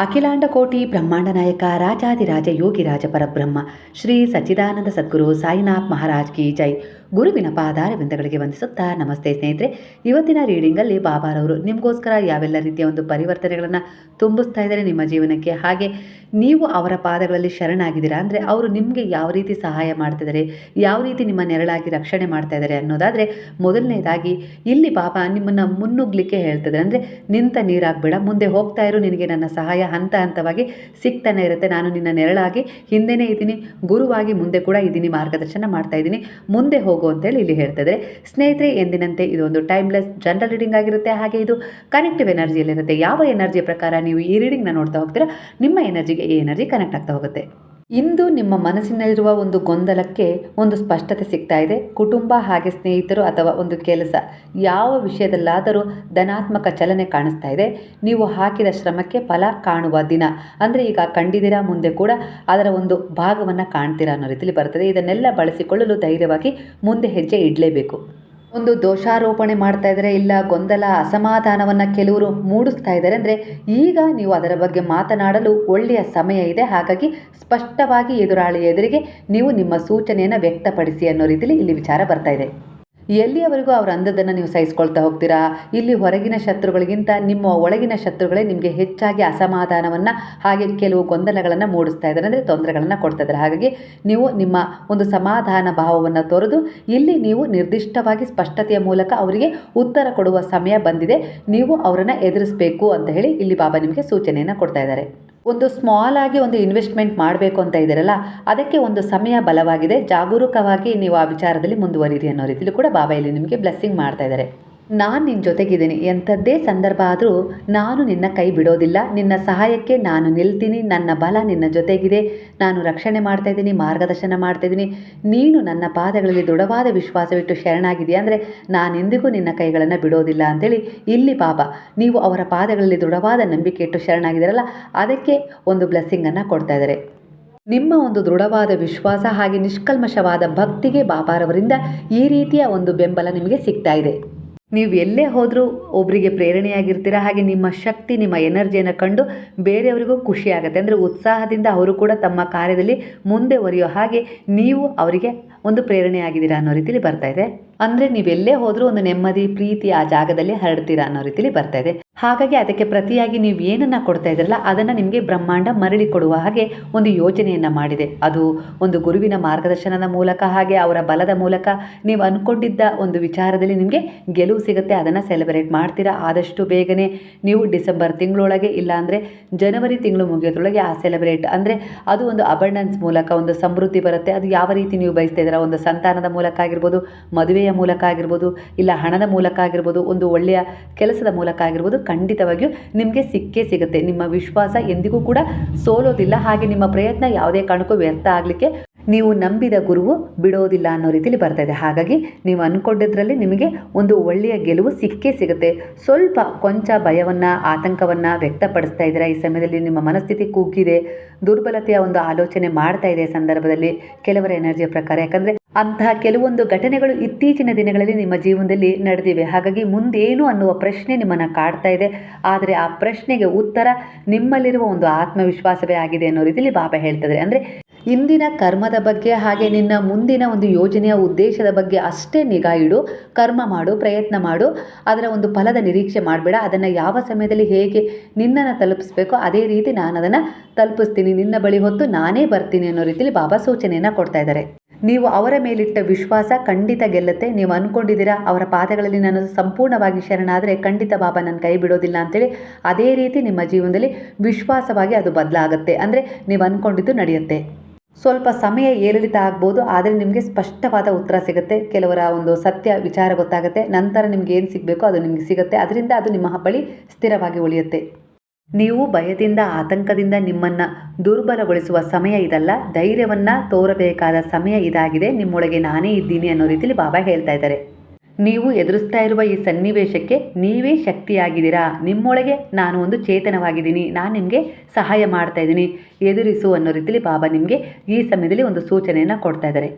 ಅಖಿಲಾಂಡ ಕೋಟಿ ಬ್ರಹ್ಮಾಂಡ ನಾಯಕ ರಾಜಾದಿರಾಜ ಯೋಗಿರಾಜ ಪರಬ್ರಹ್ಮ ಶ್ರೀ ಸಚ್ಚಿದಾನಂದ ಸದ್ಗುರು ಸಾಯಿನಾಥ್ ಮಹಾರಾಜ್ ಕಿ ಜೈ. ಗುರುವಿನ ಪಾದಾರವಿಂದಗಳಿಗೆ ವಂದಿಸುತ್ತಾ ನಮಸ್ತೆ ಸ್ನೇಹಿತರೆ. ಇವತ್ತಿನ ರೀಡಿಂಗಲ್ಲಿ ಬಾಬಾರವರು ನಿಮಗೋಸ್ಕರ ಯಾವೆಲ್ಲ ರೀತಿಯ ಒಂದು ಪರಿವರ್ತನೆಗಳನ್ನು ತುಂಬಿಸ್ತಾ ಇದ್ದಾರೆ ನಿಮ್ಮ ಜೀವನಕ್ಕೆ, ಹಾಗೆ ನೀವು ಅವರ ಪಾದಗಳಲ್ಲಿ ಶರಣಾಗಿದ್ದೀರಾ ಅಂದರೆ ಅವರು ನಿಮಗೆ ಯಾವ ರೀತಿ ಸಹಾಯ ಮಾಡ್ತಿದ್ದಾರೆ, ಯಾವ ರೀತಿ ನಿಮ್ಮ ನೆರಳಾಗಿ ರಕ್ಷಣೆ ಮಾಡ್ತಾ ಇದ್ದಾರೆ ಅನ್ನೋದಾದರೆ, ಮೊದಲನೇದಾಗಿ ಇಲ್ಲಿ ಬಾಬಾ ನಿಮ್ಮನ್ನು ಮುನ್ನುಗ್ಲಿಕ್ಕೆ ಹೇಳ್ತಿದ್ದಾರೆ. ಅಂದರೆ ನಿಂತ ನೀರಾಗಬೇಡ, ಮುಂದೆ ಹೋಗ್ತಾ ಇರು, ನಿನಗೆ ನನ್ನ ಸಹಾಯ ಹಂತ ಹಂತವಾಗಿ ಸಿಗ್ತಾನೆ ಇರುತ್ತೆ. ನಾನು ನಿನ್ನ ನೆರಳಾಗಿ ಹಿಂದೆನೇ ಇದ್ದೀನಿ, ಗುರುವಾಗಿ ಮುಂದೆ ಕೂಡ ಇದ್ದೀನಿ, ಮಾರ್ಗದರ್ಶನ ಮಾಡ್ತಾ ಇದ್ದೀನಿ, ಮುಂದೆ ಹೋಗು ಅಂತೇಳಿ ಇಲ್ಲಿ ಹೇಳ್ತಿದ್ರೆ. ಸ್ನೇಹಿತರೆ, ಎಂದಿನಂತೆ ಇದು ಒಂದು ಟೈಮ್ಲೆಸ್ ಜನರಲ್ ರೀಡಿಂಗ್ ಆಗಿರುತ್ತೆ, ಹಾಗೆ ಇದು ಕನೆಕ್ಟಿವ್ ಎನರ್ಜಿಯಲ್ಲಿರುತ್ತೆ. ಯಾವ ಎನರ್ಜಿಯ ಪ್ರಕಾರ ನೀವು ಈ ರೀಡಿಂಗ್ನ ನೋಡ್ತಾ ಹೋಗ್ತೀರಾ, ನಿಮ್ಮ ಎನರ್ಜಿಗೆ ಈ ಎನರ್ಜಿ ಕನೆಕ್ಟ್ ಆಗ್ತಾ ಹೋಗುತ್ತೆ. ಇಂದು ನಿಮ್ಮ ಮನಸ್ಸಿನಲ್ಲಿರುವ ಒಂದು ಗೊಂದಲಕ್ಕೆ ಒಂದು ಸ್ಪಷ್ಟತೆ ಸಿಗ್ತಾ ಇದೆ. ಕುಟುಂಬ ಹಾಗೆ ಸ್ನೇಹಿತರು ಅಥವಾ ಒಂದು ಕೆಲಸ, ಯಾವ ವಿಷಯದಲ್ಲಾದರೂ ಧನಾತ್ಮಕ ಚಲನೆ ಕಾಣಿಸ್ತಾ ಇದೆ. ನೀವು ಹಾಕಿದ ಶ್ರಮಕ್ಕೆ ಫಲ ಕಾಣುವ ದಿನ, ಅಂದರೆ ಈಗ ಕಂಡಿದ್ದೀರಾ, ಮುಂದೆ ಕೂಡ ಅದರ ಒಂದು ಭಾಗವನ್ನು ಕಾಣ್ತೀರಾ ಅನ್ನೋ ರೀತಿಯಲ್ಲಿ ಬರ್ತದೆ. ಇದನ್ನೆಲ್ಲ ಬಳಸಿಕೊಳ್ಳಲು ಧೈರ್ಯವಾಗಿ ಮುಂದೆ ಹೆಜ್ಜೆ ಇಡಲೇಬೇಕು. ಒಂದು ದೋಷಾರೋಪಣೆ ಮಾಡ್ತಾ ಇದ್ದಾರೆ, ಇಲ್ಲ ಗೊಂದಲ ಅಸಮಾಧಾನವನ್ನು ಕೆಲವರು ಮೂಡಿಸ್ತಾ ಇದ್ದಾರೆ ಅಂದರೆ ಈಗ ನೀವು ಅದರ ಬಗ್ಗೆ ಮಾತನಾಡಲು ಒಳ್ಳೆಯ ಸಮಯ ಇದೆ. ಹಾಗಾಗಿ ಸ್ಪಷ್ಟವಾಗಿ ಎದುರಾಳಿಯ ಎದುರಿಗೆ ನೀವು ನಿಮ್ಮ ಸೂಚನೆಯನ್ನು ವ್ಯಕ್ತಪಡಿಸಿ ಅನ್ನೋ ರೀತಿಯಲ್ಲಿ ಇಲ್ಲಿ ವಿಚಾರ ಬರ್ತಾ ಇದೆ. ಎಲ್ಲಿಯವರೆಗೂ ಅವ್ರ ಅಂದದನ್ನು ನೀವು ಸಹಿಸ್ಕೊಳ್ತಾ ಹೋಗ್ತೀರಾ, ಇಲ್ಲಿ ಹೊರಗಿನ ಶತ್ರುಗಳಿಗಿಂತ ನಿಮ್ಮ ಒಳಗಿನ ಶತ್ರುಗಳೇ ನಿಮಗೆ ಹೆಚ್ಚಾಗಿ ಅಸಮಾಧಾನವನ್ನು ಹಾಗೆ ಕೆಲವು ಗೊಂದಲಗಳನ್ನು ಮೂಡಿಸ್ತಾ ಇದ್ದಾರೆ, ಅಂದರೆ ತೊಂದರೆಗಳನ್ನು ಕೊಡ್ತಾ ಇದ್ದಾರೆ. ಹಾಗಾಗಿ ನೀವು ನಿಮ್ಮ ಒಂದು ಸಮಾಧಾನ ಭಾವವನ್ನು ತೊರೆದು ಇಲ್ಲಿ ನೀವು ನಿರ್ದಿಷ್ಟವಾಗಿ ಸ್ಪಷ್ಟತೆಯ ಮೂಲಕ ಅವರಿಗೆ ಉತ್ತರ ಕೊಡುವ ಸಮಯ ಬಂದಿದೆ, ನೀವು ಅವರನ್ನು ಎದುರಿಸಬೇಕು ಅಂತ ಹೇಳಿ ಇಲ್ಲಿ ಬಾಬಾ ನಿಮಗೆ ಸೂಚನೆಯನ್ನು ಕೊಡ್ತಾ ಇದ್ದಾರೆ. ಒಂದು ಸ್ಮಾಲ್ ಆಗಿ ಒಂದು ಇನ್ವೆಸ್ಟ್ಮೆಂಟ್ ಮಾಡಬೇಕು ಅಂತ ಇದ್ದೀರಲ್ಲ, ಅದಕ್ಕೆ ಒಂದು ಸಮಯ ಬಲವಾಗಿದೆ. ಜಾಗರೂಕವಾಗಿ ನೀವು ಆ ವಿಚಾರದಲ್ಲಿ ಮುಂದುವರಿರಿ ಅನ್ನೋ ರೀತಿಯಲ್ಲಿ ಕೂಡ ಬಾಬಾ ಇಲ್ಲಿ ನಿಮಗೆ ಬ್ಲೆಸ್ಸಿಂಗ್ ಮಾಡ್ತಾ ಇದ್ದಾರೆ. ನಾನು ನಿನ್ನ ಜೊತೆಗಿದ್ದೀನಿ, ಎಂಥದ್ದೇ ಸಂದರ್ಭ ಆದರೂ ನಾನು ನಿನ್ನ ಕೈ ಬಿಡೋದಿಲ್ಲ, ನಿನ್ನ ಸಹಾಯಕ್ಕೆ ನಾನು ನಿಲ್ತೀನಿ, ನನ್ನ ಬಲ ನಿನ್ನ ಜೊತೆಗಿದೆ, ನಾನು ರಕ್ಷಣೆ ಮಾಡ್ತಾ ಇದ್ದೀನಿ, ಮಾರ್ಗದರ್ಶನ ಮಾಡ್ತಾ ಇದ್ದೀನಿ, ನೀನು ನನ್ನ ಪಾದಗಳಲ್ಲಿ ದೃಢವಾದ ವಿಶ್ವಾಸವಿಟ್ಟು ಶರಣಾಗಿದೆಯಾ ಅಂದರೆ ನಾನೆಂದಿಗೂ ನಿನ್ನ ಕೈಗಳನ್ನು ಬಿಡೋದಿಲ್ಲ ಅಂಥೇಳಿ ಇಲ್ಲಿ ಬಾಬಾ ನೀವು ಅವರ ಪಾದಗಳಲ್ಲಿ ದೃಢವಾದ ನಂಬಿಕೆ ಇಟ್ಟು ಶರಣಾಗಿದ್ದಾರಲ್ಲ, ಅದಕ್ಕೆ ಒಂದು ಬ್ಲೆಸ್ಸಿಂಗನ್ನು ಕೊಡ್ತಾ ಇದ್ದಾರೆ. ನಿಮ್ಮ ಒಂದು ದೃಢವಾದ ವಿಶ್ವಾಸ ಹಾಗೆ ನಿಷ್ಕಲ್ಮಶವಾದ ಭಕ್ತಿಗೆ ಬಾಬಾರವರಿಂದ ಈ ರೀತಿಯ ಒಂದು ಬೆಂಬಲ ನಿಮಗೆ ಸಿಗ್ತಾ ಇದೆ. ನೀವು ಎಲ್ಲೇ ಹೋದರೂ ಒಬ್ಬರಿಗೆ ಪ್ರೇರಣೆಯಾಗಿರ್ತೀರ, ಹಾಗೆ ನಿಮ್ಮ ಶಕ್ತಿ, ನಿಮ್ಮ ಎನರ್ಜಿಯನ್ನು ಕಂಡು ಬೇರೆಯವರಿಗೂ ಖುಷಿ ಆಗುತ್ತೆ. ಅಂದರೆ ಉತ್ಸಾಹದಿಂದ ಅವರು ಕೂಡ ತಮ್ಮ ಕಾರ್ಯದಲ್ಲಿ ಮುಂದೆ ಒರೆಯೋ ಹಾಗೆ ನೀವು ಅವರಿಗೆ ಒಂದು ಪ್ರೇರಣೆಯಾಗಿದ್ದೀರಾ ಅನ್ನೋ ರೀತಿಯಲ್ಲಿ ಬರ್ತಾ ಇದೆ. ಅಂದರೆ ನೀವೆಲ್ಲೇ ಹೋದರೂ ಒಂದು ನೆಮ್ಮದಿ, ಪ್ರೀತಿ ಆ ಜಾಗದಲ್ಲಿ ಹರಡ್ತೀರಾ ಅನ್ನೋ ರೀತಿಯಲ್ಲಿ ಬರ್ತಾ ಇದೆ. ಹಾಗಾಗಿ ಅದಕ್ಕೆ ಪ್ರತಿಯಾಗಿ ನೀವು ಏನನ್ನು ಕೊಡ್ತಾ ಇದ್ರಲ್ಲ ಅದನ್ನು ನಿಮಗೆ ಬ್ರಹ್ಮಾಂಡ ಮರಳಿ ಕೊಡುವ ಹಾಗೆ ಒಂದು ಯೋಜನೆಯನ್ನು ಮಾಡಿದೆ. ಅದು ಒಂದು ಗುರುವಿನ ಮಾರ್ಗದರ್ಶನದ ಮೂಲಕ, ಹಾಗೆ ಅವರ ಬಲದ ಮೂಲಕ ನೀವು ಅಂದ್ಕೊಂಡಿದ್ದ ಒಂದು ವಿಚಾರದಲ್ಲಿ ನಿಮಗೆ ಗೆಲುವು ಸಿಗುತ್ತೆ. ಅದನ್ನು ಸೆಲೆಬ್ರೇಟ್ ಮಾಡ್ತೀರಾ ಆದಷ್ಟು ಬೇಗನೆ. ನೀವು ಡಿಸೆಂಬರ್ ತಿಂಗಳೊಳಗೆ, ಇಲ್ಲಾಂದರೆ ಜನವರಿ ತಿಂಗಳು ಮುಗಿಯೋದ್ರೊಳಗೆ ಆ ಸೆಲೆಬ್ರೇಟ್, ಅಂದರೆ ಅದು ಒಂದು ಅಬಂಡೆನ್ಸ್ ಮೂಲಕ ಒಂದು ಸಮೃದ್ಧಿ ಬರುತ್ತೆ. ಅದು ಯಾವ ರೀತಿ ನೀವು ಬಯಸ್ತಾ ಇದ್ದೀರಾ, ಒಂದು ಸಂತಾನದ ಮೂಲಕ ಆಗಿರ್ಬೋದು, ಮದುವೆಯ ಮೂಲಕ ಆಗಿರ್ಬೋದು, ಇಲ್ಲ ಹಣದ ಮೂಲಕ ಆಗಿರ್ಬೋದು, ಒಂದು ಒಳ್ಳೆಯ ಕೆಲಸದ ಮೂಲಕ ಆಗಿರ್ಬೋದು, ಖಂಡಿತವಾಗಿಯೂ ನಿಮಗೆ ಸಿಕ್ಕೇ ಸಿಗುತ್ತೆ. ನಿಮ್ಮ ವಿಶ್ವಾಸ ಎಂದಿಗೂ ಕೂಡ ಸೋಲೋದಿಲ್ಲ, ಹಾಗೆ ನಿಮ್ಮ ಪ್ರಯತ್ನ ಯಾವುದೇ ಕಾರಣಕ್ಕೂ ವ್ಯರ್ಥ ಆಗಲಿಕ್ಕೆ ನೀವು ನಂಬಿದ ಗುರುವು ಬಿಡೋದಿಲ್ಲ ಅನ್ನೋ ರೀತಿಯಲ್ಲಿ ಬರ್ತಾ ಇದೆ. ಹಾಗಾಗಿ ನೀವು ಅಂದ್ಕೊಂಡಿದ್ರಲ್ಲಿ ನಿಮಗೆ ಒಂದು ಒಳ್ಳೆಯ ಗೆಲುವು ಸಿಕ್ಕೇ ಸಿಗುತ್ತೆ. ಸ್ವಲ್ಪ ಕೊಂಚ ಭಯವನ್ನು, ಆತಂಕವನ್ನು ವ್ಯಕ್ತಪಡಿಸ್ತಾ ಇದ್ದೀರಾ ಈ ಸಮಯದಲ್ಲಿ. ನಿಮ್ಮ ಮನಸ್ಥಿತಿ ಕುಗ್ಗಿದೆ, ದುರ್ಬಲತೆಯ ಒಂದು ಆಲೋಚನೆ ಮಾಡ್ತಾ ಇದೆ ಸಂದರ್ಭದಲ್ಲಿ ಕೆಲವರ ಎನರ್ಜಿಯ ಪ್ರಕಾರ. ಯಾಕಂದರೆ ಅಂತಹ ಕೆಲವೊಂದು ಘಟನೆಗಳು ಇತ್ತೀಚಿನ ದಿನಗಳಲ್ಲಿ ನಿಮ್ಮ ಜೀವನದಲ್ಲಿ ನಡೆದಿವೆ. ಹಾಗಾಗಿ ಮುಂದೇನು ಅನ್ನುವ ಪ್ರಶ್ನೆ ನಿಮ್ಮನ್ನು ಕಾಡ್ತಾ ಇದೆ. ಆದರೆ ಆ ಪ್ರಶ್ನೆಗೆ ಉತ್ತರ ನಿಮ್ಮಲ್ಲಿರುವ ಒಂದು ಆತ್ಮವಿಶ್ವಾಸವೇ ಆಗಿದೆ ಅನ್ನೋ ರೀತಿಯಲ್ಲಿ ಬಾಬಾ ಹೇಳ್ತಿದ್ದಾರೆ. ಅಂದರೆ ಇಂದಿನ ಕರ್ಮದ ಬಗ್ಗೆ, ಹಾಗೆ ನಿನ್ನ ಮುಂದಿನ ಒಂದು ಯೋಜನೆಯ ಉದ್ದೇಶದ ಬಗ್ಗೆ ಅಷ್ಟೇ ನಿಗಾ ಇಡು. ಕರ್ಮ ಮಾಡು, ಪ್ರಯತ್ನ ಮಾಡು, ಅದರ ಒಂದು ಫಲದ ನಿರೀಕ್ಷೆ ಮಾಡಬೇಡ. ಅದನ್ನು ಯಾವ ಸಮಯದಲ್ಲಿ ಹೇಗೆ ನಿನ್ನನ್ನು ತಲುಪಿಸ್ಬೇಕೋ ಅದೇ ರೀತಿ ನಾನು ಅದನ್ನು ತಲುಪಿಸ್ತೀನಿ, ನಿನ್ನ ಬಳಿ ಹೊತ್ತು ನಾನೇ ಬರ್ತೀನಿ ಅನ್ನೋ ರೀತಿಯಲ್ಲಿ ಬಾಬಾ ಸೂಚನೆಯನ್ನು ಕೊಡ್ತಾ ಇದ್ದಾರೆ. ನೀವು ಅವರ ಮೇಲಿಟ್ಟ ವಿಶ್ವಾಸ ಖಂಡಿತ ಗೆಲ್ಲುತ್ತೆ. ನೀವು ಅಂದ್ಕೊಂಡಿದ್ದೀರಾ ಅವರ ಪಾದಗಳಲ್ಲಿ ನಾನು ಸಂಪೂರ್ಣವಾಗಿ ಶರಣಾದರೆ ಖಂಡಿತ ಬಾಬಾ ನನ್ನ ಕೈ ಬಿಡೋದಿಲ್ಲ ಅಂತೇಳಿ, ಅದೇ ರೀತಿ ನಿಮ್ಮ ಜೀವನದಲ್ಲಿ ವಿಶ್ವಾಸವಾಗಿ ಅದು ಬದಲಾಗುತ್ತೆ. ಅಂದರೆ ನೀವು ಅಂದ್ಕೊಂಡಿದ್ದು ನಡೆಯುತ್ತೆ. ಸ್ವಲ್ಪ ಸಮಯ ಏರಿಳಿತ ಆಗ್ಬೋದು, ಆದರೆ ನಿಮಗೆ ಸ್ಪಷ್ಟವಾದ ಉತ್ತರ ಸಿಗುತ್ತೆ. ಕೆಲವರ ಒಂದು ಸತ್ಯ ವಿಚಾರ ಗೊತ್ತಾಗುತ್ತೆ, ನಂತರ ನಿಮ್ಗೆ ಏನು ಸಿಗಬೇಕೋ ಅದು ನಿಮಗೆ ಸಿಗುತ್ತೆ. ಅದರಿಂದ ಅದು ನಿಮ್ಮ ಬಳಿ ಸ್ಥಿರವಾಗಿ ಉಳಿಯುತ್ತೆ. ನೀವು ಭಯದಿಂದ, ಆತಂಕದಿಂದ ನಿಮ್ಮನ್ನು ದುರ್ಬಲಗೊಳಿಸುವ ಸಮಯ ಇದಲ್ಲ, ಧೈರ್ಯವನ್ನು ತೋರಬೇಕಾದ ಸಮಯ ಇದಾಗಿದೆ. ನಿಮ್ಮೊಳಗೆ ನಾನೇ ಇದ್ದೀನಿ ಅನ್ನೋ ರೀತಿಯಲ್ಲಿ ಬಾಬಾ ಹೇಳ್ತಾ ಇದ್ದಾರೆ. ನೀವು ಎದುರಿಸ್ತಾ ಇರುವ ಈ ಸನ್ನಿವೇಶಕ್ಕೆ ನೀವೇ ಶಕ್ತಿಯಾಗಿದ್ದೀರಾ. ನಿಮ್ಮೊಳಗೆ ನಾನು ಒಂದು ಚೇತನವಾಗಿದ್ದೀನಿ, ನಾನು ನಿಮಗೆ ಸಹಾಯ ಮಾಡ್ತಾ ಇದ್ದೀನಿ, ಎದುರಿಸು ಅನ್ನೋ ರೀತಿಯಲ್ಲಿ ಬಾಬಾ ನಿಮಗೆ ಈ ಸಮಯದಲ್ಲಿ ಒಂದು ಸೂಚನೆಯನ್ನು ಕೊಡ್ತಾ ಇದ್ದಾರೆ.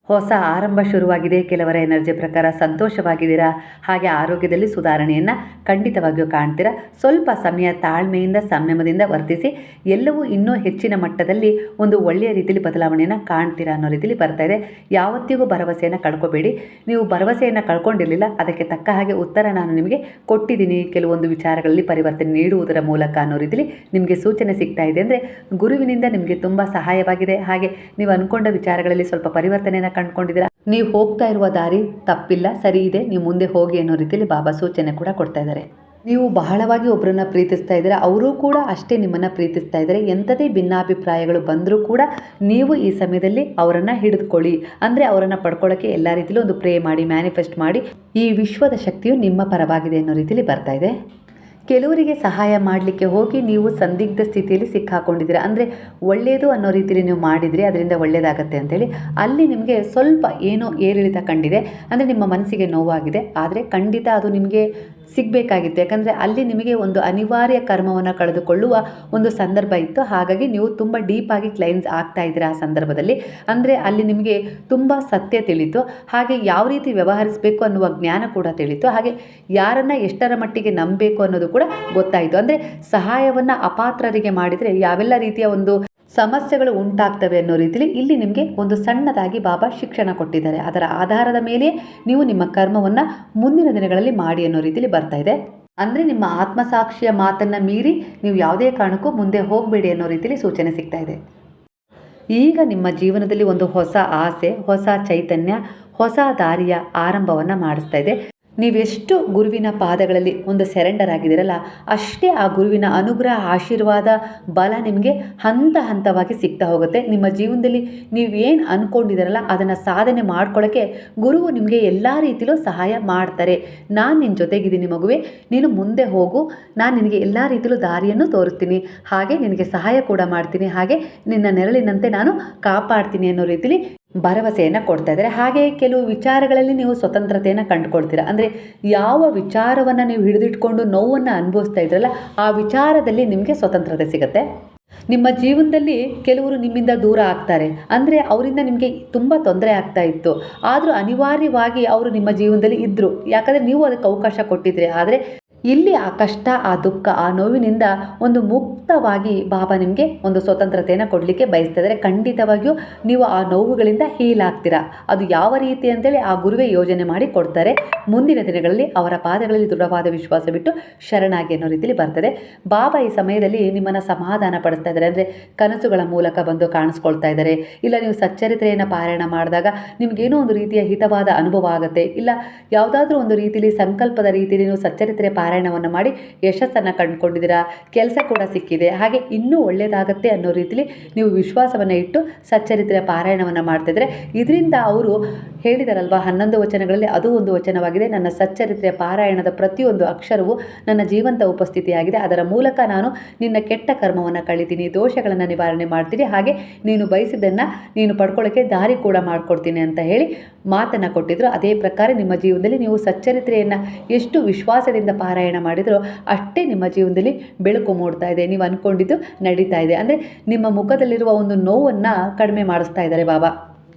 ಹೊಸ ಆರಂಭ ಶುರುವಾಗಿದೆ. ಕೆಲವರ ಎನರ್ಜಿ ಪ್ರಕಾರ ಸಂತೋಷವಾಗಿದ್ದೀರಾ, ಹಾಗೆ ಆರೋಗ್ಯದಲ್ಲಿ ಸುಧಾರಣೆಯನ್ನು ಖಂಡಿತವಾಗಿಯೂ ಕಾಣ್ತೀರಾ. ಸ್ವಲ್ಪ ಸಮಯ ತಾಳ್ಮೆಯಿಂದ ಸಂಯಮದಿಂದ ವರ್ತಿಸಿ, ಎಲ್ಲವೂ ಇನ್ನೂ ಹೆಚ್ಚಿನ ಮಟ್ಟದಲ್ಲಿ ಒಂದು ಒಳ್ಳೆಯ ರೀತಿಯಲ್ಲಿ ಬದಲಾವಣೆಯನ್ನು ಕಾಣ್ತೀರಾ ಅನ್ನೋ ರೀತಿಯಲ್ಲಿ ಬರ್ತಾ ಇದೆ. ಯಾವತ್ತಿಗೂ ಭರವಸೆಯನ್ನು ಕಳ್ಕೊಬೇಡಿ. ನೀವು ಭರವಸೆಯನ್ನು ಕಳ್ಕೊಂಡಿರಲಿಲ್ಲ, ಅದಕ್ಕೆ ತಕ್ಕ ಹಾಗೆ ಉತ್ತರ ನಾನು ನಿಮಗೆ ಕೊಟ್ಟಿದ್ದೀನಿ. ಕೆಲವೊಂದು ವಿಚಾರಗಳಲ್ಲಿ ಪರಿವರ್ತನೆ ನೀಡುವುದರ ಮೂಲಕ ಅನ್ನೋ ರೀತಿಯಲ್ಲಿ ನಿಮಗೆ ಸೂಚನೆ ಸಿಗ್ತಾ ಇದೆ. ಅಂದರೆ ಗುರುವಿನಿಂದ ನಿಮಗೆ ತುಂಬ ಸಹಾಯವಾಗಿದೆ. ಹಾಗೆ ನೀವು ಅಂದ್ಕೊಂಡ ವಿಚಾರಗಳಲ್ಲಿ ಸ್ವಲ್ಪ ಪರಿವರ್ತನೆಯನ್ನು ಕಂಡುಕೊಂಡಿದ್ದೀರಾ. ನೀವು ಹೋಗ್ತಾ ಇರುವ ದಾರಿ ತಪ್ಪಿಲ್ಲ, ಸರಿ ಇದೆ, ನೀವು ಮುಂದೆ ಹೋಗಿ ಅನ್ನೋ ರೀತಿಯಲ್ಲಿ ಬಾಬಾ ಸೂಚನೆ ಕೂಡ ಕೊಡ್ತಾ ಇದ್ದಾರೆ. ನೀವು ಬಹಳವಾಗಿ ಒಬ್ಬರನ್ನ ಪ್ರೀತಿಸ್ತಾ ಇದ್ದೀರಾ, ಅವರೂ ಕೂಡ ಅಷ್ಟೇ ನಿಮ್ಮನ್ನು ಪ್ರೀತಿಸ್ತಾ ಇದ್ದಾರೆ. ಎಂಥದೇ ಭಿನ್ನಾಭಿಪ್ರಾಯಗಳು ಬಂದರೂ ಕೂಡ ನೀವು ಈ ಸಮಯದಲ್ಲಿ ಅವರನ್ನು ಹಿಡಿದುಕೊಳ್ಳಿ. ಅಂದರೆ ಅವರನ್ನು ಪಡ್ಕೊಳ್ಳೋಕ್ಕೆ ಎಲ್ಲ ರೀತಿಯಲ್ಲೂ ಒಂದು ಪ್ರೇ ಮಾಡಿ, ಮ್ಯಾನಿಫೆಸ್ಟ್ ಮಾಡಿ. ಈ ವಿಶ್ವದ ಶಕ್ತಿಯು ನಿಮ್ಮ ಪರವಾಗಿದೆ ಅನ್ನೋ ರೀತಿಯಲ್ಲಿ ಬರ್ತಾ ಇದೆ. ಕೆಲವರಿಗೆ ಸಹಾಯ ಮಾಡಲಿಕ್ಕೆ ಹೋಗಿ ನೀವು ಸಂದಿಗ್ಧ ಸ್ಥಿತಿಯಲ್ಲಿ ಸಿಕ್ಕಾಕೊಂಡಿದ್ದೀರಾ. ಅಂದರೆ ಒಳ್ಳೆಯದು ಅನ್ನೋ ರೀತಿಯಲ್ಲಿ ನೀವು ಮಾಡಿದರೆ ಅದರಿಂದ ಒಳ್ಳೆಯದಾಗತ್ತೆ ಅಂಥೇಳಿ ಅಲ್ಲಿ ನಿಮಗೆ ಸ್ವಲ್ಪ ಏನೋ ಏರಿಳಿತ ಕಂಡಿದೆ. ಅಂದರೆ ನಿಮ್ಮ ಮನಸ್ಸಿಗೆ ನೋವಾಗಿದೆ, ಆದರೆ ಖಂಡಿತ ಅದು ನಿಮಗೆ ಸಿಗಬೇಕಾಗಿತ್ತು. ಯಾಕಂದರೆ ಅಲ್ಲಿ ನಿಮಗೆ ಒಂದು ಅನಿವಾರ್ಯ ಕರ್ಮವನ್ನು ಕಳೆದುಕೊಳ್ಳುವ ಒಂದು ಸಂದರ್ಭ ಇತ್ತು. ಹಾಗಾಗಿ ನೀವು ತುಂಬ ಡೀಪಾಗಿ ಕ್ಲೈನ್ಸ್ ಆಗ್ತಾ ಇದ್ದೀರಾ ಆ ಸಂದರ್ಭದಲ್ಲಿ. ಅಂದರೆ ಅಲ್ಲಿ ನಿಮಗೆ ತುಂಬ ಸತ್ಯ ತಿಳಿತು, ಹಾಗೆ ಯಾವ ರೀತಿ ವ್ಯವಹರಿಸಬೇಕು ಅನ್ನುವ ಜ್ಞಾನ ಕೂಡ ತಿಳಿತು. ಹಾಗೆ ಯಾರನ್ನು ಎಷ್ಟರ ಮಟ್ಟಿಗೆ ನಂಬಬೇಕು ಅನ್ನೋದು ಕೂಡ ಗೊತ್ತಾಯಿತು. ಅಂದರೆ ಸಹಾಯವನ್ನು ಅಪಾತ್ರರಿಗೆ ಮಾಡಿದರೆ ಯಾವೆಲ್ಲ ರೀತಿಯ ಒಂದು ಸಮಸ್ಯೆಗಳು ಉಂಟಾಗ್ತವೆ ಅನ್ನೋ ರೀತಿಯಲ್ಲಿ ಇಲ್ಲಿ ನಿಮಗೆ ಒಂದು ಸಣ್ಣದಾಗಿ ಬಾಬಾ ಶಿಕ್ಷಣ ಕೊಟ್ಟಿದ್ದಾರೆ. ಅದರ ಆಧಾರದ ಮೇಲೆ ನೀವು ನಿಮ್ಮ ಕರ್ಮವನ್ನು ಮುಂದಿನ ದಿನಗಳಲ್ಲಿ ಮಾಡಿ ಅನ್ನೋ ರೀತಿಯಲ್ಲಿ ಬರ್ತಾ ಇದೆ. ಅಂದರೆ ನಿಮ್ಮ ಆತ್ಮಸಾಕ್ಷಿಯ ಮಾತನ್ನು ಮೀರಿ ನೀವು ಯಾವುದೇ ಕಾರಣಕ್ಕೂ ಮುಂದೆ ಹೋಗಬೇಡಿ ಅನ್ನೋ ರೀತಿಯಲ್ಲಿ ಸೂಚನೆ ಸಿಗ್ತಾ ಇದೆ. ಈಗ ನಿಮ್ಮ ಜೀವನದಲ್ಲಿ ಒಂದು ಹೊಸ ಆಸೆ, ಹೊಸ ಚೈತನ್ಯ, ಹೊಸ ದಾರಿಯ ಆರಂಭವನ್ನು ಮಾಡಿಸ್ತಾ ಇದೆ. ನೀವೆಷ್ಟು ಗುರುವಿನ ಪಾದಗಳಲ್ಲಿ ಒಂದು ಸೆರೆಂಡರ್ ಆಗಿದ್ದೀರಲ್ಲ, ಅಷ್ಟೇ ಆ ಗುರುವಿನ ಅನುಗ್ರಹ, ಆಶೀರ್ವಾದ, ಬಲ ನಿಮಗೆ ಹಂತ ಹಂತವಾಗಿ ಸಿಗ್ತಾ ಹೋಗುತ್ತೆ. ನಿಮ್ಮ ಜೀವನದಲ್ಲಿ ನೀವೇನು ಅಂದ್ಕೊಂಡಿದ್ದೀರಲ್ಲ ಅದನ್ನು ಸಾಧನೆ ಮಾಡ್ಕೊಳ್ಳೋಕ್ಕೆ ಗುರುವು ನಿಮಗೆ ಎಲ್ಲ ರೀತಿಯಲ್ಲೂ ಸಹಾಯ ಮಾಡ್ತಾರೆ. ನಾನು ನಿನ್ನ ಜೊತೆಗಿದ್ದೀನಿ ಮಗುವೆ, ನೀನು ಮುಂದೆ ಹೋಗು, ನಾನು ನಿನಗೆ ಎಲ್ಲ ರೀತಿಯಲ್ಲೂ ದಾರಿಯನ್ನು ತೋರಿಸ್ತೀನಿ, ಹಾಗೆ ನಿನಗೆ ಸಹಾಯ ಕೂಡ ಮಾಡ್ತೀನಿ, ಹಾಗೆ ನಿನ್ನ ನೆರಳಿನಂತೆ ನಾನು ಕಾಪಾಡ್ತೀನಿ ಅನ್ನೋ ರೀತಿಯಲ್ಲಿ ಭರವಸೆಯನ್ನು ಕೊಡ್ತಾ ಇದ್ದಾರೆ. ಹಾಗೆ ಕೆಲವು ವಿಚಾರಗಳಲ್ಲಿ ನೀವು ಸ್ವತಂತ್ರತೆಯನ್ನು ಕಂಡುಕೊಳ್ತೀರಾ. ಅಂದರೆ ಯಾವ ವಿಚಾರವನ್ನು ನೀವು ಹಿಡಿದಿಟ್ಕೊಂಡು ನೋವನ್ನು ಅನುಭವಿಸ್ತಾ ಇದ್ರಲ್ಲ ಆ ವಿಚಾರದಲ್ಲಿ ನಿಮಗೆ ಸ್ವತಂತ್ರತೆ ಸಿಗುತ್ತೆ. ನಿಮ್ಮ ಜೀವನದಲ್ಲಿ ಕೆಲವರು ನಿಮ್ಮಿಂದ ದೂರ ಆಗ್ತಾರೆ. ಅಂದರೆ ಅವರಿಂದ ನಿಮಗೆ ತುಂಬ ತೊಂದರೆ ಆಗ್ತಾ ಇತ್ತು, ಆದರೂ ಅನಿವಾರ್ಯವಾಗಿ ಅವರು ನಿಮ್ಮ ಜೀವನದಲ್ಲಿ ಇದ್ದರು. ಯಾಕಂದರೆ ನೀವು ಅದಕ್ಕೆ ಅವಕಾಶ ಕೊಟ್ಟಿದ್ರಿ. ಆದರೆ ಇಲ್ಲಿ ಆ ಕಷ್ಟ, ಆ ದುಃಖ, ಆ ನೋವಿನಿಂದ ಒಂದು ಮುಕ್ತವಾಗಿ ಬಾಬಾ ನಿಮಗೆ ಒಂದು ಸ್ವತಂತ್ರತೆಯನ್ನು ಕೊಡಲಿಕ್ಕೆ ಬಯಸ್ತಾ ಇದ್ದಾರೆ. ಖಂಡಿತವಾಗಿಯೂ ನೀವು ಆ ನೋವುಗಳಿಂದ ಹೀಲ್ ಆಗ್ತೀರಾ. ಅದು ಯಾವ ರೀತಿ ಅಂತೇಳಿ ಆ ಗುರುವೇ ಯೋಜನೆ ಮಾಡಿ ಕೊಡ್ತಾರೆ. ಮುಂದಿನ ದಿನಗಳಲ್ಲಿ ಅವರ ಪಾದಗಳಲ್ಲಿ ದೃಢವಾದ ವಿಶ್ವಾಸ ಬಿಟ್ಟು ಶರಣಾಗಿ ಅನ್ನೋ ರೀತಿಯಲ್ಲಿ ಬರ್ತದೆ. ಬಾಬಾ ಈ ಸಮಯದಲ್ಲಿ ನಿಮ್ಮನ್ನು ಸಮಾಧಾನ ಪಡಿಸ್ತಾ ಇದ್ದಾರೆ. ಅಂದರೆ ಕನಸುಗಳ ಮೂಲಕ ಬಂದು ಕಾಣಿಸ್ಕೊಳ್ತಾ ಇದ್ದಾರೆ. ಇಲ್ಲ ನೀವು ಸಚ್ಚರಿತ್ರೆಯನ್ನು ಪಾರಾಯಣ ಮಾಡಿದಾಗ ನಿಮಗೇನೋ ಒಂದು ರೀತಿಯ ಹಿತವಾದ ಅನುಭವ ಆಗುತ್ತೆ. ಇಲ್ಲ ಯಾವುದಾದ್ರೂ ಒಂದು ರೀತಿಯಲ್ಲಿ ಸಂಕಲ್ಪದ ರೀತಿಯಲ್ಲಿ ನೀವು ಸಚ್ಚರಿತ್ರೆ ಪಾರಾಯಣವನ್ನು ಮಾಡಿ ಯಶಸ್ಸನ್ನು ಕಂಡುಕೊಂಡಿದ್ದೀರಾ, ಕೆಲಸ ಕೂಡ ಸಿಕ್ಕಿದೆ, ಹಾಗೆ ಇನ್ನೂ ಒಳ್ಳೆಯದಾಗತ್ತೆ ಅನ್ನೋ ರೀತಿಯಲ್ಲಿ ನೀವು ವಿಶ್ವಾಸವನ್ನು ಇಟ್ಟು ಸಚ್ಚರಿತ್ರೆಯ ಪಾರಾಯಣವನ್ನು ಮಾಡ್ತಿದ್ರೆ ಇದರಿಂದ ಅವರು ಹೇಳಿದಾರಲ್ವ 11 ವಚನಗಳಲ್ಲಿ ಅದು ಒಂದು ವಚನವಾಗಿದೆ. ನನ್ನ ಸಚ್ಚರಿತ್ರೆಯ ಪಾರಾಯಣದ ಪ್ರತಿಯೊಂದು ಅಕ್ಷರವು ನನ್ನ ಜೀವಂತ ಉಪಸ್ಥಿತಿಯಾಗಿದೆ. ಅದರ ಮೂಲಕ ನಾನು ನಿನ್ನ ಕೆಟ್ಟ ಕರ್ಮವನ್ನು ಕಳಿತೀನಿ, ದೋಷಗಳನ್ನು ನಿವಾರಣೆ ಮಾಡ್ತೀನಿ, ಹಾಗೆ ನೀನು ಬಯಸಿದ್ದನ್ನು ನೀನು ಪಡ್ಕೊಳ್ಳೋಕ್ಕೆ ದಾರಿ ಕೂಡ ಮಾಡಿಕೊಡ್ತೀನಿ ಅಂತ ಹೇಳಿ ಮಾತನ್ನು ಕೊಟ್ಟಿದ್ರು. ಅದೇ ಪ್ರಕಾರ ನಿಮ್ಮ ಜೀವನದಲ್ಲಿ ನೀವು ಸಚ್ಚರಿತ್ರೆಯನ್ನು ಎಷ್ಟು ವಿಶ್ವಾಸದಿಂದ ಪಾರಾಯಣ ಮಾಡಿದ್ರೋ ಅಷ್ಟೇ ನಿಮ್ಮ ಜೀವನದಲ್ಲಿ ಬೆಳಕು ಮೂಡ್ತಾ ಇದೆ. ನೀವು ಅಂದ್ಕೊಂಡಿದ್ದು ನಡೀತಾ ಇದೆ. ಅಂದರೆ ನಿಮ್ಮ ಮುಖದಲ್ಲಿರುವ ಒಂದು ನೋವನ್ನು ಕಡಿಮೆ ಮಾಡಿಸ್ತಾ ಇದ್ದಾರೆ ಬಾಬಾ.